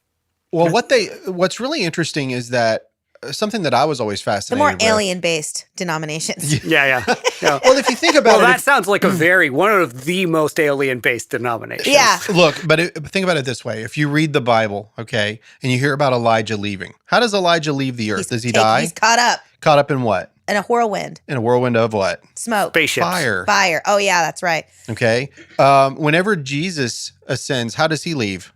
Well, what's really interesting is that something that I was always The fascinated more with. alien-based denominations. Yeah. Well, if you think about Well, it, that sounds like one of the most alien-based denominations. Yeah. look, but think about it this way. If you read the Bible, okay, and you hear about Elijah leaving, how does Elijah leave the earth? Does he die? He's caught up Caught up in what? in a whirlwind. In a whirlwind of what? Smoke. Spaceships. Fire. Oh, yeah, that's right. Okay. Whenever Jesus ascends, how does he leave?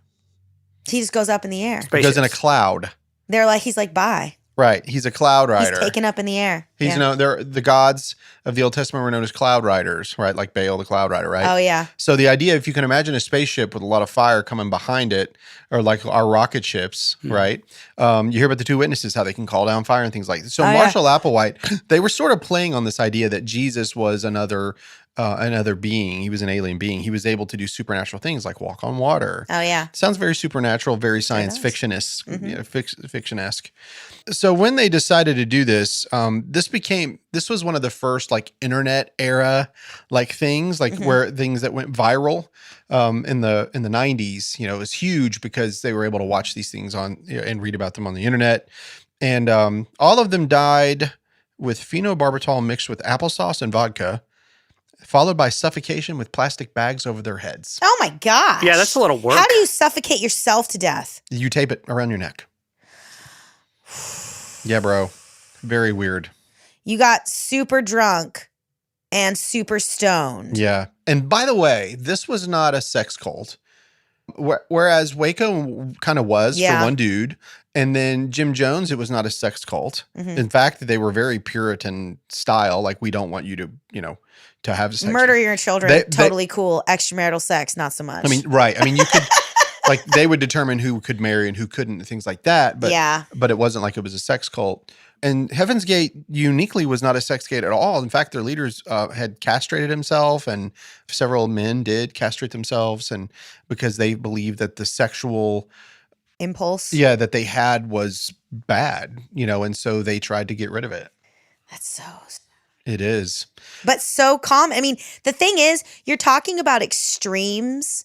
He just goes up in the air. He goes in a cloud. He's like, bye. Right. He's a cloud rider. He's taken up in the air. He's they're the gods of the Old Testament were known as cloud riders, right? Like Baal the cloud rider, right? Oh, yeah. So the idea, if you can imagine a spaceship with a lot of fire coming behind it, or like our rocket ships, right? You hear about the two witnesses, how they can call down fire and things like that. So Marshall Applewhite, they were sort of playing on this idea that Jesus was another being. He was an alien being. He was able to do supernatural things like walk on water. Oh, yeah. Sounds very supernatural, very science fiction-esque. So when they decided to do this, this was one of the first like internet era like things, like where things that went viral in the 90s. You know, it was huge because they were able to watch these things on and read about them on the internet. And all of them died with phenobarbital mixed with applesauce and vodka, followed by suffocation with plastic bags over their heads. Oh, my gosh. Yeah, that's a lot of work. How do you suffocate yourself to death? You tape it around your neck. Yeah, bro. Very weird. You got super drunk and super stoned. Yeah. And by the way, this was not a sex cult. Whereas Waco kind of was for one dude. And then Jim Jones, it was not a sex cult. In fact, they were very Puritan style. Like, we don't want you to, to have sex. Murder your children, totally cool. Extramarital sex, not so much. I mean, right. I mean, you could, like, they would determine who could marry and who couldn't and things like that. But it wasn't like it was a sex cult. And Heaven's Gate uniquely was not a sex gate at all. In fact, their leaders had castrated himself, and several men did castrate themselves, and because they believed that the sexual impulse that they had was bad, and so they tried to get rid of it. That's so sad. It is. But so common. I mean, the thing is, you're talking about extremes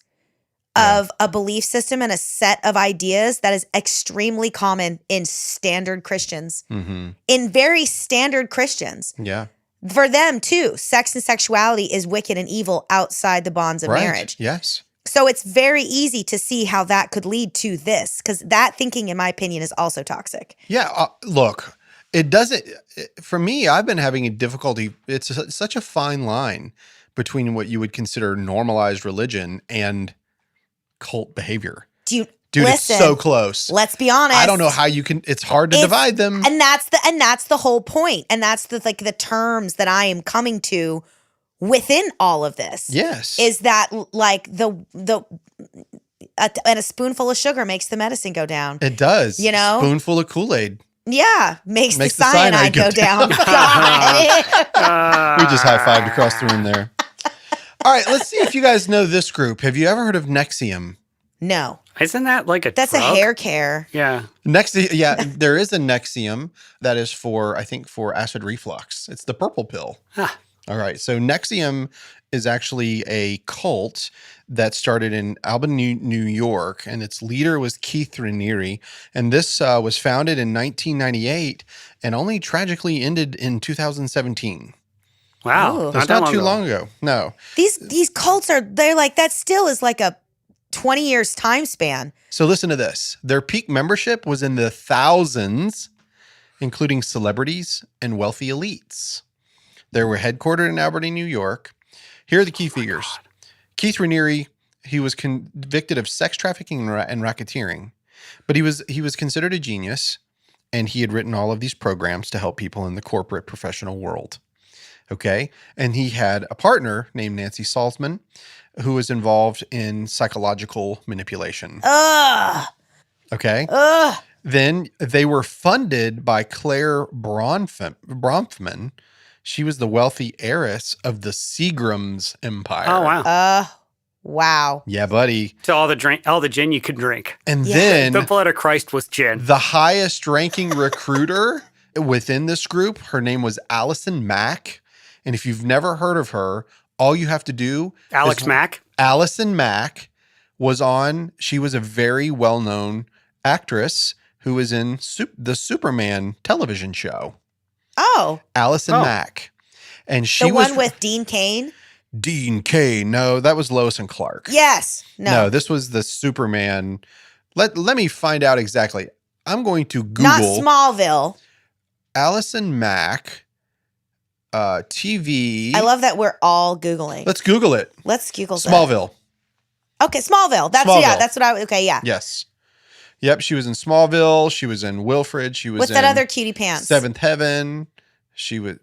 of a belief system and a set of ideas that is extremely common in standard Christians, in very standard Christians. Yeah. For them too, sex and sexuality is wicked and evil outside the bonds of marriage. Yes. So it's very easy to see how that could lead to this, because that thinking, in my opinion, is also toxic. Yeah. Look, it doesn't, for me, I've been having a difficulty. It's such a fine line between what you would consider normalized religion and cult behavior. Dude, listen, it's so close. Let's be honest. I don't know how you can. It's hard to divide them, and that's the whole point, and that's the terms that I am coming to within all of this. Yes, is that like and a spoonful of sugar makes the medicine go down. It does. Spoonful of Kool-Aid. Yeah, makes the cyanide go down. We just high-fived across the room there. All right, let's see if you guys know this group. Have you ever heard of NXIVM? No. Isn't that like a That's drug? a hair care. Yeah. There is a Nexium that is for acid reflux. It's the purple pill. Huh. All right. So Nexium is actually a cult that started in Albany, New York, and its leader was Keith Raniere. And this was founded in 1998 and only tragically ended in 2017. Wow. Ooh. That's not too long ago. No. These cults they're like, that still is like a 20 years time span. So listen to this. Their peak membership was in the thousands, including celebrities and wealthy elites. They were headquartered in Albany, New York. Here are the key figures. Keith Raniere, he was convicted of sex trafficking and racketeering, but he was considered a genius, and he had written all of these programs to help people in the corporate professional world. Okay? And he had a partner named Nancy Salzman, who was involved in psychological manipulation. Ugh. Okay? Ugh. Then they were funded by Claire Bronfman. She was the wealthy heiress of the Seagram's empire. Oh, wow. Wow. Yeah, buddy. So all the gin you could drink. And then The blood of Christ was gin. the highest ranking recruiter within this group, her name was Allison Mack. And if you've never heard of her, all you have to do Alex is Mack? Allison Mack she was a very well-known actress who was in the Superman television show. Oh. Allison Mack. And she The was one with Dean Cain? Dean Cain. No, that was Lois and Clark. Yes. No. This was the Superman. Let me find out exactly. I'm going to Google. Not Smallville. Allison Mack TV. I love that we're all Googling. Let's Google it. Let's Google Smallville. that. Okay, Smallville. That's what yeah. Yes. Yep, she was in Smallville. She was in Wilfred. She was with in that other cutie pants. Seventh Heaven. She was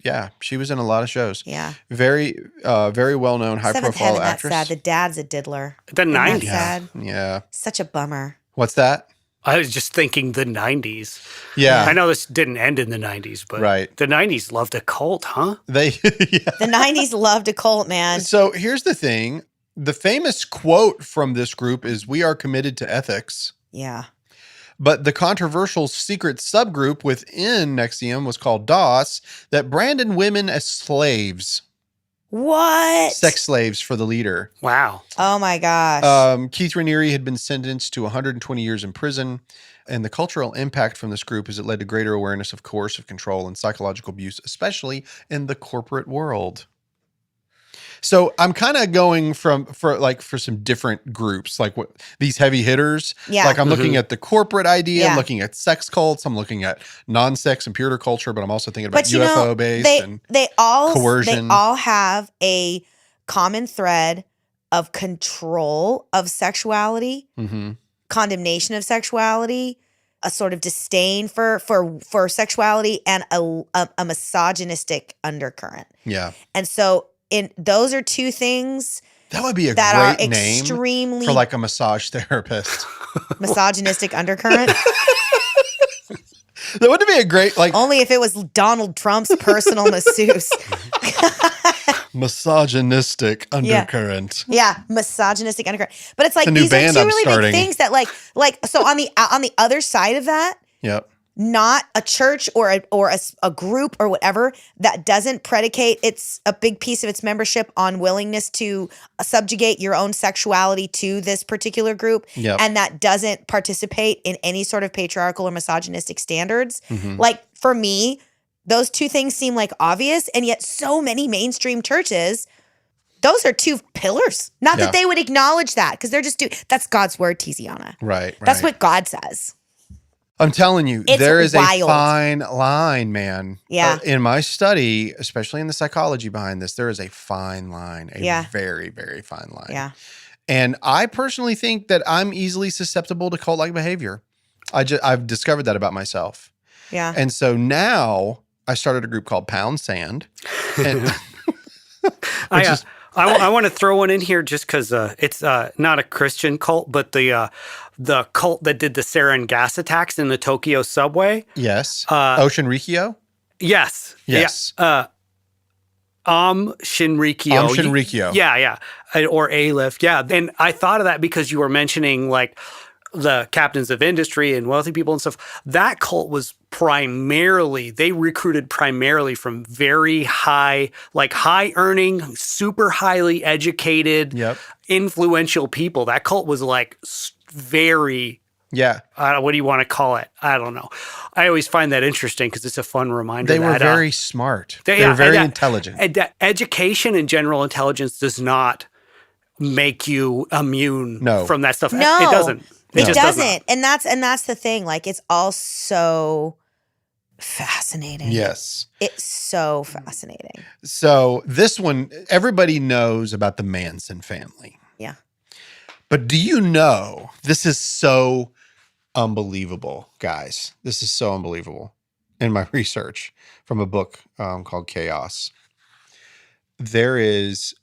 in a lot of shows. Yeah. Very well-known, Seventh high-profile Heaven, actress. that's sad. The dad's a diddler. The Isn't that 90s. sad? Yeah. Such a bummer. What's that? I was just thinking the 90s. Yeah. I know this didn't end in the 90s, but Right. the 90s loved a cult, huh? The 90s loved a cult, man. So here's the thing. The famous quote from this group is, "We are committed to ethics." Yeah. But the controversial secret subgroup within Nexium was called DOS that branded women as slaves. What? Sex slaves for the leader. Wow. Oh my gosh. Keith Raniere had been sentenced to 120 years in prison. And the cultural impact from this group is it led to greater awareness of coercive control and psychological abuse, especially in the corporate world. So I'm kind of going for some different groups, like what these heavy hitters. Yeah. Like I'm looking at the corporate idea. Yeah. I'm looking at sex cults. I'm looking at non-sex and pure culture, but I'm also thinking about But you know, UFO based and they all coercion. They all have a common thread of control of sexuality, condemnation of sexuality, a sort of disdain for sexuality, and a misogynistic undercurrent. Yeah. And so those are two things That would be a that great are name extremely for like a massage therapist. misogynistic undercurrent. That wouldn't be a great Only if it was Donald Trump's personal masseuse. misogynistic undercurrent. Yeah, misogynistic undercurrent. But it's like It's a new these are band two I'm really starting. big things that like so on the other side of that, Yep. not a church or a group or whatever that doesn't predicate a big piece of its membership on willingness to subjugate your own sexuality to this particular group, Yep. and that doesn't participate in any sort of patriarchal or misogynistic standards. Mm-hmm. Like for me, those two things seem like obvious, and yet so many mainstream churches, those are two pillars. Not Yeah. that they would acknowledge that, because they're just that's God's word, Tiziana. Right. That's what God says. I'm telling you, It's there is wild. a fine line, man. Yeah. In my study, especially in the psychology behind this, there is a fine line, a very, very fine line. Yeah. And I personally think that I'm easily susceptible to cult-like behavior. I've discovered that about myself. Yeah. And so now I started a group called Pound Sand. And I want to throw one in here just because it's not a Christian cult, but the cult that did the sarin gas attacks in the Tokyo subway. yes. Ocean Rikyo? Yes. Yes. Yeah. Shinrikyo. Shinrikyo. Yeah. Or Aleph. Yeah. And I thought of that because you were mentioning like the captains of industry and wealthy people and stuff. That cult was they recruited primarily from very high earning, super highly educated, influential people. That cult was like very... Yeah. What do you want to call it? I don't know. I always find that interesting because it's a fun reminder. They were very smart. They were very intelligent. Education and general intelligence does not make you immune from that stuff. No, it doesn't. It just doesn't. And that's the thing. Like, it's all so fascinating. Yes. It's so fascinating. So this one, everybody knows about the Manson family. Yeah. But do you know, this is so unbelievable, guys. This is so unbelievable. In my research from a book called Chaos, there is,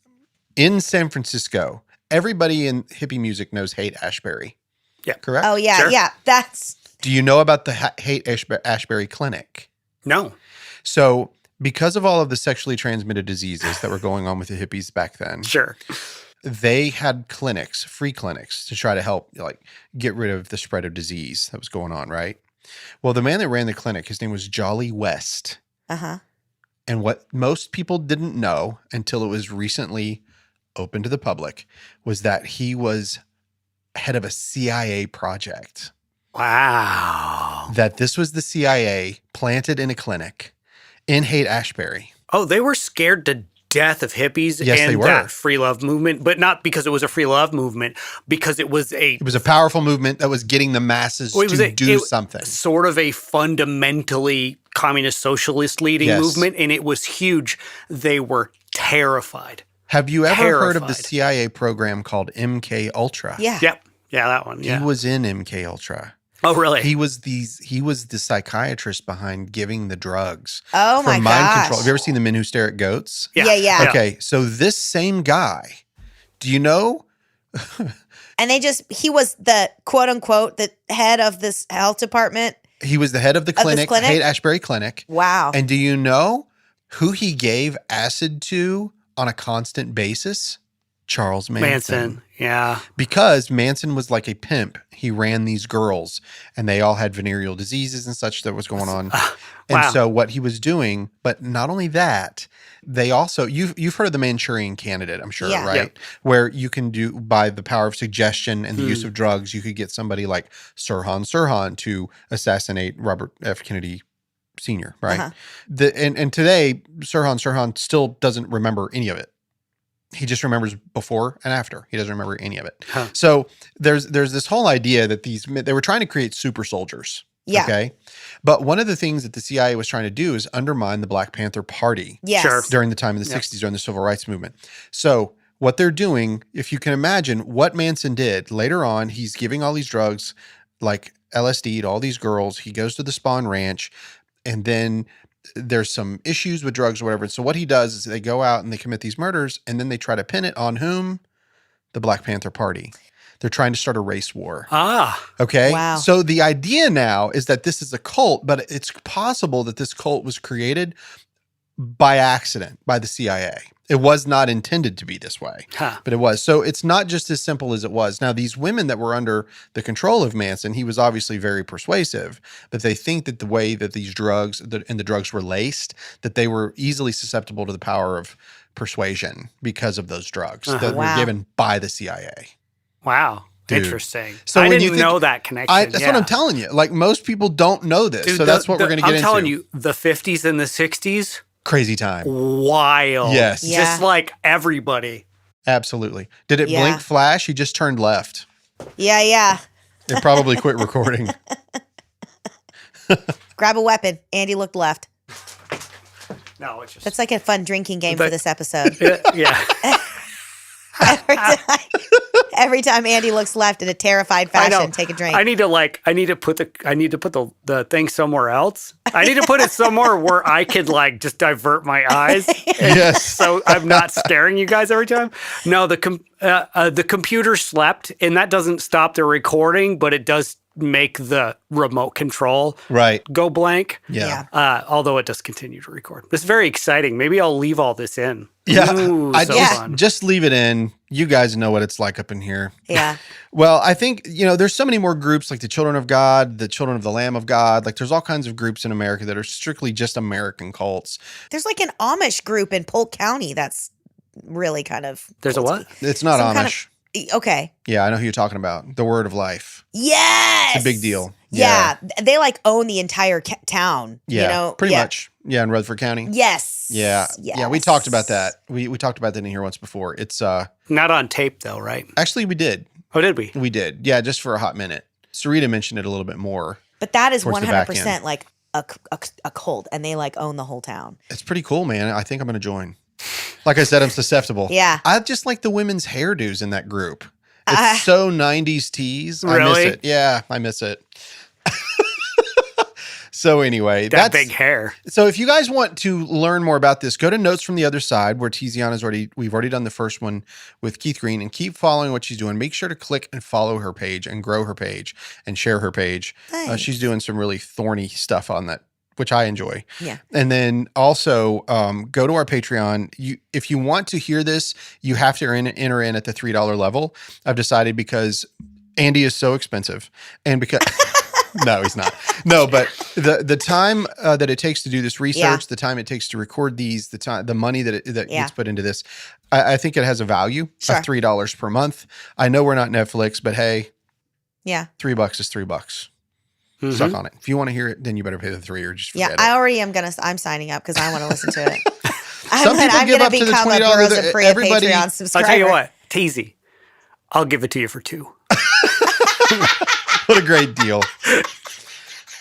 in San Francisco, everybody in hippie music knows Haight-Ashbury. Yeah. Correct? Oh, yeah, Sure. yeah. Do you know about the Haight-Ashbury Clinic? No. So because of all of the sexually transmitted diseases that were going on with the hippies back then, Sure. they had clinics, free clinics, to try to help get rid of the spread of disease that was going on, right? Well, the man that ran the clinic, his name was Jolly West. Uh-huh. And what most people didn't know until it was recently open to the public was that he was head of a CIA project. Wow. That this was the CIA planted in a clinic in Haight-Ashbury. Oh, they were scared to death of hippies Yes, they and were. that free love movement, but not because it was a free love movement, because it was a powerful movement that was getting the masses to do something. Sort of a fundamentally communist socialist leading movement, and it was huge. They were terrified. Have you ever heard of the CIA program called MK Ultra? Yeah. Yep. Yeah, that one. Yeah. He was in MK Ultra. Oh, really? He was the psychiatrist behind giving the drugs Oh, for my mind gosh. control. Have you ever seen The Men Who Stare at Goats? Yeah. Okay, so this same guy, do you know? And he was the quote unquote the head of this health department. He was the head of the clinic, clinic? Haight-Ashbury Clinic. Wow. And do you know who he gave acid to on a constant basis? Charles Manson. Yeah. Because Manson was like a pimp. He ran these girls and they all had venereal diseases and such that was going on. And so what he was doing, but not only that, they also, you've heard of the Manchurian Candidate, I'm sure, right? Yep. Where you can do, by the power of suggestion and the use of drugs, you could get somebody like Sirhan to assassinate Robert F. Kennedy Sr., right? Uh-huh. And today, Sirhan still doesn't remember any of it. He just remembers before and after. He doesn't remember any of it. Huh. So there's this whole idea that they were trying to create super soldiers. Yeah. Okay. But one of the things that the CIA was trying to do is undermine the Black Panther Party. Yes. Sure. During the time of the 60s, during the Civil Rights Movement. So what they're doing, if you can imagine what Manson did later on, he's giving all these drugs like LSD to all these girls. He goes to the Spawn Ranch, and then there's some issues with drugs or whatever. So what he does is they go out and they commit these murders, and then they try to pin it on whom? The Black Panther Party. They're trying to start a race war. Okay. Wow. So the idea now is that this is a cult, but it's possible that this cult was created by accident by the CIA. It was not intended to be this way, but it was. So it's not just as simple as it was. Now, these women that were under the control of Manson, he was obviously very persuasive, but they think that the way that these drugs and the drugs were laced, that they were easily susceptible to the power of persuasion because of those drugs that were given by the CIA. Wow. Dude. Interesting. So I when didn't know that connection. That's what I'm telling you. Like, most people don't know this. Dude, so that's what we're going to get into. I'm telling you, the 50s and the 60s. Crazy time. Wild. Yes. Yeah. Just like everybody. Absolutely. Did it blink flash? He just turned left. Yeah. It probably quit recording. Grab a weapon. Andy looked left. No, it's just. That's like a fun drinking game for this episode. Yeah. Every time Andy looks left in a terrified fashion, take a drink. I need to put the thing somewhere else. I need to put it somewhere where I could just divert my eyes. Yes. So I'm not staring you guys every time. No, the computer slept, and that doesn't stop the recording, but it does make the remote control Right. go blank. Yeah. Although it does continue to record. This is very exciting. Maybe I'll leave all this in. Yeah. Ooh, I so just, fun. just leave it in. You guys know what it's like up in here. Yeah. Well, I think, there's so many more groups like the Children of God, the Children of the Lamb of God. Like there's all kinds of groups in America that are strictly just American cults. There's like an Amish group in Polk County that's really kind of. There's a what? It's not Some kind Amish. Okay. Yeah, I know who you're talking about. The Word of Life. Yes. It's a big deal. Yeah. They like own the entire town. Yeah. Pretty much. Yeah, in Rutherford County. Yes. Yeah. Yes. Yeah, we talked about that. We talked about that in here once before. It's Not on tape though, right? actually we did. Oh, did we? We did. Yeah, just for a hot minute. Sarita mentioned it a little bit more. But that is Towards the back 100% end. like a cult, and they like own the whole town. It's pretty cool, man. I think I'm going to join. Like I said, I'm susceptible. Yeah. I just like the women's hairdos in that group. It's so 90s tees. I miss Really? it. Yeah, I miss it. So anyway, That big hair. So if you guys want to learn more about this, go to Notes from the Other Side, where Tiziana's we've already done the first one with Keith Green, and keep following what she's doing. Make sure to click and follow her page and grow her page and share her page. Thanks. She's doing some really thorny stuff on that, which I enjoy. Yeah. And then also go to our Patreon. If you want to hear this, you have to enter in at the $3 level. I've decided because Andy is so expensive, and because no, he's not. No, but the time that it takes to do this research, the time it takes to record these, the money that gets put into this, I think it has a value of $3 per month. I know we're not Netflix, but hey, $3 is $3. Mm-hmm. Suck on it. If you want to hear it, then you better pay the $3 or just forget it. I already am I'm signing up because I want to listen to it. Some people I'm give going up to to the become a $20 Burroughs of Brea everybody- Patreon I'll subscriber. tell you what, Teasy, I'll give it to you for $2. What a great deal.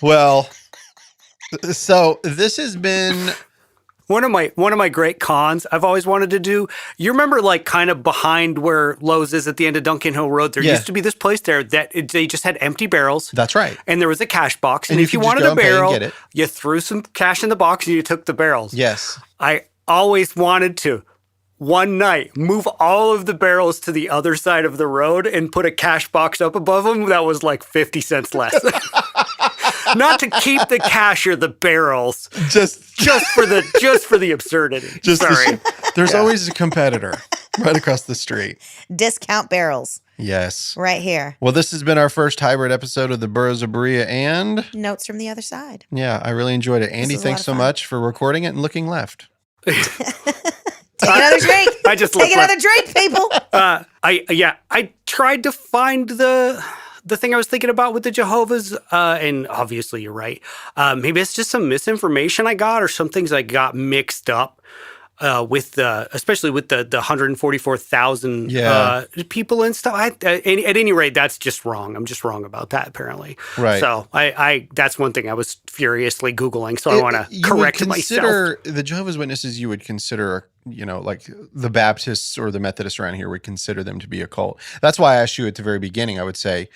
Well, so this has been one of my great cons I've always wanted to do. You remember, like, kind of behind where Lowe's is at the end of Duncan Hill Road, there used to be this place there that they just had empty barrels. That's right. And there was a cash box. And And if you you could just wanted go a and pay and barrel, get it. you threw some cash in the box and you took the barrels. Yes. I always wanted to, one night, move all of the barrels to the other side of the road and put a cash box up above them that was like 50 cents less. Not to keep the cash or the barrels, just for the absurdity. Sorry. There's always a competitor right across the street. Discount barrels Yes. right here. Well, this has been our first hybrid episode of the Burroughs of Brea, and Notes from the Other Side. yeah, I really enjoyed it. Andy, was a thanks lot of so fun. much for recording it and looking left. Take another drink. I just Take looked another drink, people. I tried to find the thing I was thinking about with the Jehovah's, and obviously you're right. Maybe it's just some misinformation I got, or some things I got mixed up especially with the 144,000 people and stuff. At any rate, that's just wrong. I'm just wrong about that, apparently. Right. So I that's one thing I was furiously Googling. So I want to correct myself. The Jehovah's Witnesses, you would consider, like the Baptists or the Methodists around here would consider them to be a cult. That's why I asked you at the very beginning. I would say,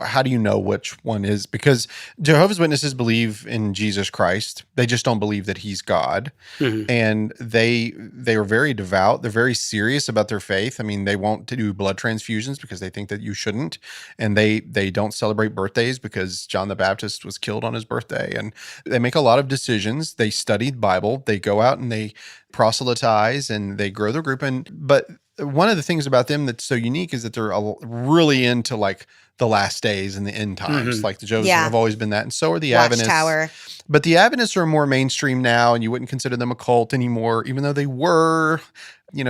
how do you know which one is? Because Jehovah's Witnesses believe in Jesus Christ. They just don't believe that he's God. Mm-hmm. And they are very devout. They're very serious about their faith. I mean, they won't do blood transfusions because they think that you shouldn't. And they don't celebrate birthdays because John the Baptist was killed on his birthday. And they make a lot of decisions. They study the Bible. They go out and they proselytize and they grow their group. But one of the things about them that's so unique is that they're really into like the last days and the end times. Mm-hmm. Like the Jehovah's have always been that. And so are the Adventists. Watchtower. But the Adventists are more mainstream now, and you wouldn't consider them a cult anymore, even though they were,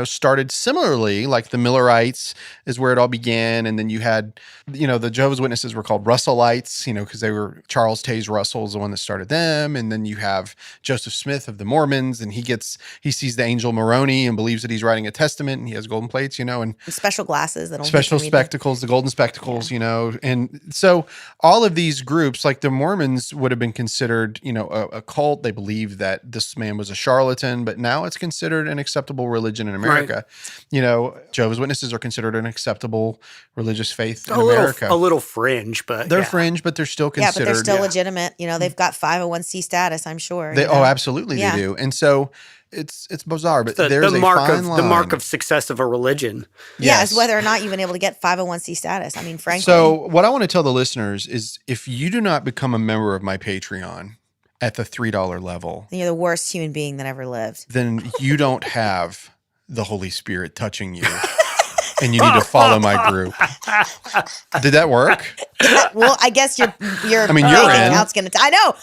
started similarly. Like the Millerites is where it all began. And then you had, the Jehovah's Witnesses were called Russellites, because they were Charles Taze Russell is the one that started them. And then you have Joseph Smith of the Mormons, and he sees the angel Moroni and believes that he's writing a testament, and he has golden plates, and special glasses, that special spectacles, the golden spectacles, and so all of these groups, like the Mormons, would have been considered, a cult. They believed that this man was a charlatan, but now it's considered an acceptable religion in America. Right. Jehovah's Witnesses are considered an acceptable religious faith in America. A little fringe, but they're fringe, but they're still considered. Yeah, but they're still legitimate. They've got 501c status, I'm sure. Oh, absolutely, they do. And so it's bizarre, but The, there's the a mark fine of line. the mark of success of a religion. Yeah, Yes. is whether or not you've been able to get 501c status. I mean, frankly. So what I want to tell the listeners is if you do not become a member of my Patreon at the $3 level, you're the worst human being that ever lived. then you don't have the Holy Spirit touching you. And you need to follow my group. Did that work? Well, I guess your I mean, you're in. account's gonna. I know.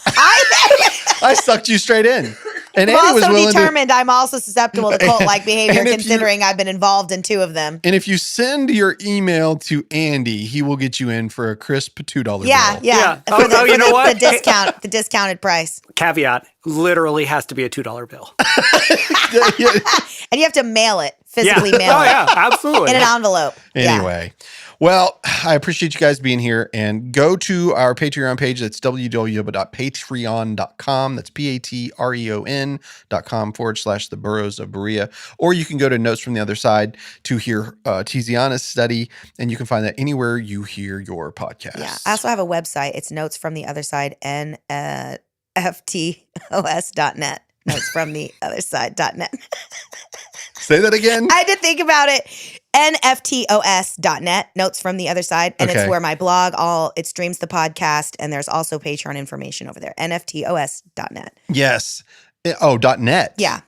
I sucked you straight in. And I'm Andy was also willing determined I'm also susceptible to cult-like behavior, And if considering I've been involved in 2 of them. And if you send your email to Andy, he will get you in for a crisp $2 Yeah. Yeah. For You know what? The discounted price. Caveat: literally has to be a $2 bill. And you have to mail it, physically Yeah. mail Oh it. yeah, absolutely. In an envelope. Yeah. Anyway, well, I appreciate you guys being here, and go to our Patreon page. That's www.patreon.com. That's patreon.com/the Burrows of Berea. Or you can go to Notes from the Other Side to hear Tiziana's study, and you can find that anywhere you hear your podcast. Yeah. I also have a website. It's Notes from the Other Side, nftos.net. Notes from the Other Side.net. Say that again. I had to think about it. nftos.net, Notes from the Other Side. And Okay. it's where my blog, it streams the podcast. And there's also Patreon information over there. nftos.net. Yes. .net. Yeah.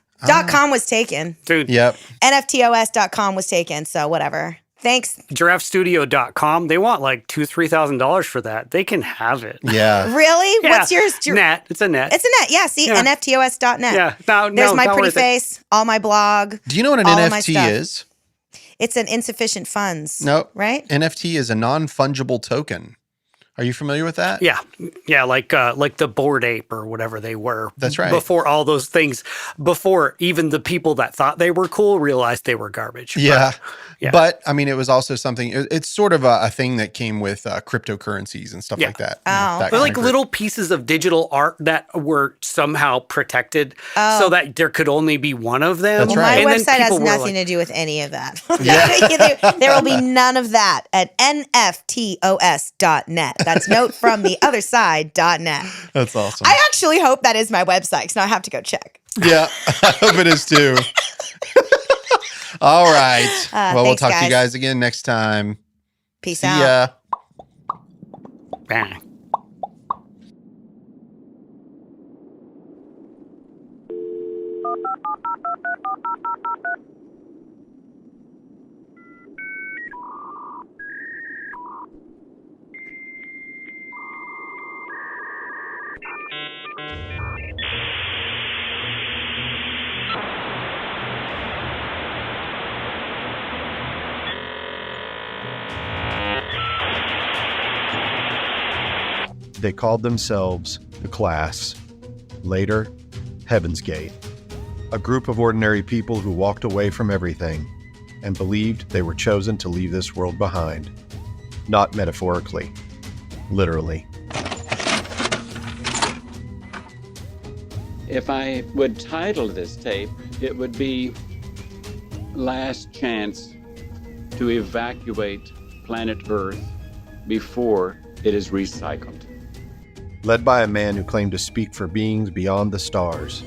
.com was taken. Dude, Yep. nftos.com was taken. So whatever. Thanks. giraffestudio.com, they want like $2,000-$3,000 for that. They can have it. Yeah. Really? Yeah. What's yours? Net. It's a net. It's a net. Yeah. See, Yeah. nftos.net. Yeah. No, There's my not pretty worth it. face, all my blog. Do you know what an all of my NFT stuff. is? It's an insufficient funds. No. Right? NFT is a non-fungible token. Are you familiar with that? Yeah. Yeah, like the Bored Ape or whatever they were. That's right. Before all those things, before even the people that thought they were cool realized they were garbage. Yeah. Yeah. But I mean, it was also something, it's sort of a thing that came with cryptocurrencies and stuff Yeah. like that. Oh, that They're kind like of group. little pieces of digital art that were somehow protected so that there could only be one of them. That's Well, right. my And then website has people were nothing like- to do with any of that. Yeah. there will be none of that at nftos.net. That's Note from the Other Side.net. That's awesome. I actually hope that is my website because now I have to go check. Yeah. I hope it is too. All right. Well, we'll thanks, talk to you guys. guys again next time. Peace See out. ya. Bang. They called themselves the Class, later Heaven's Gate, a group of ordinary people who walked away from everything and believed they were chosen to leave this world behind. Not metaphorically, literally. If I would title this tape, it would be Last Chance to Evacuate Planet Earth Before It is Recycled. Led by a man who claimed to speak for beings beyond the stars,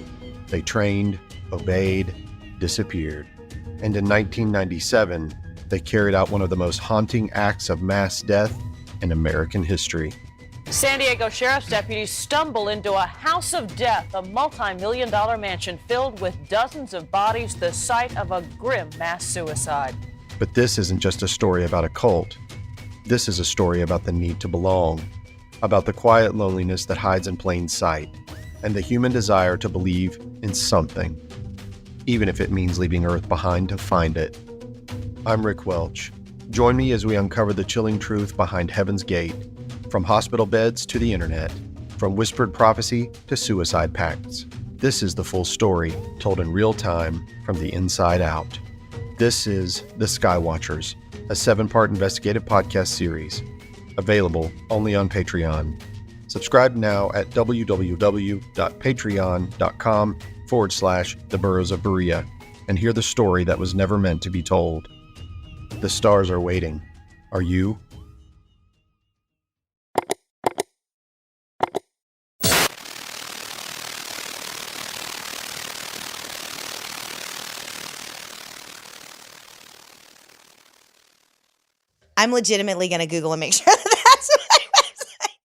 they trained, obeyed, disappeared. And in 1997, they carried out one of the most haunting acts of mass death in American history. San Diego Sheriff's deputies stumble into a house of death, a multi-million-dollar mansion filled with dozens of bodies, the site of a grim mass suicide. But this isn't just a story about a cult. This is a story about the need to belong, about the quiet loneliness that hides in plain sight, and the human desire to believe in something, even if it means leaving Earth behind to find it. I'm Rick Welch. Join me as we uncover the chilling truth behind Heaven's Gate, from hospital beds to the internet, from whispered prophecy to suicide pacts. This is the full story, told in real time from the inside out. This is The Skywatchers, a 7-part investigative podcast series, available only on Patreon. Subscribe now at www.patreon.com/The Burrows of Berea and hear the story that was never meant to be told. The stars are waiting. Are you? I'm legitimately going to Google and make sure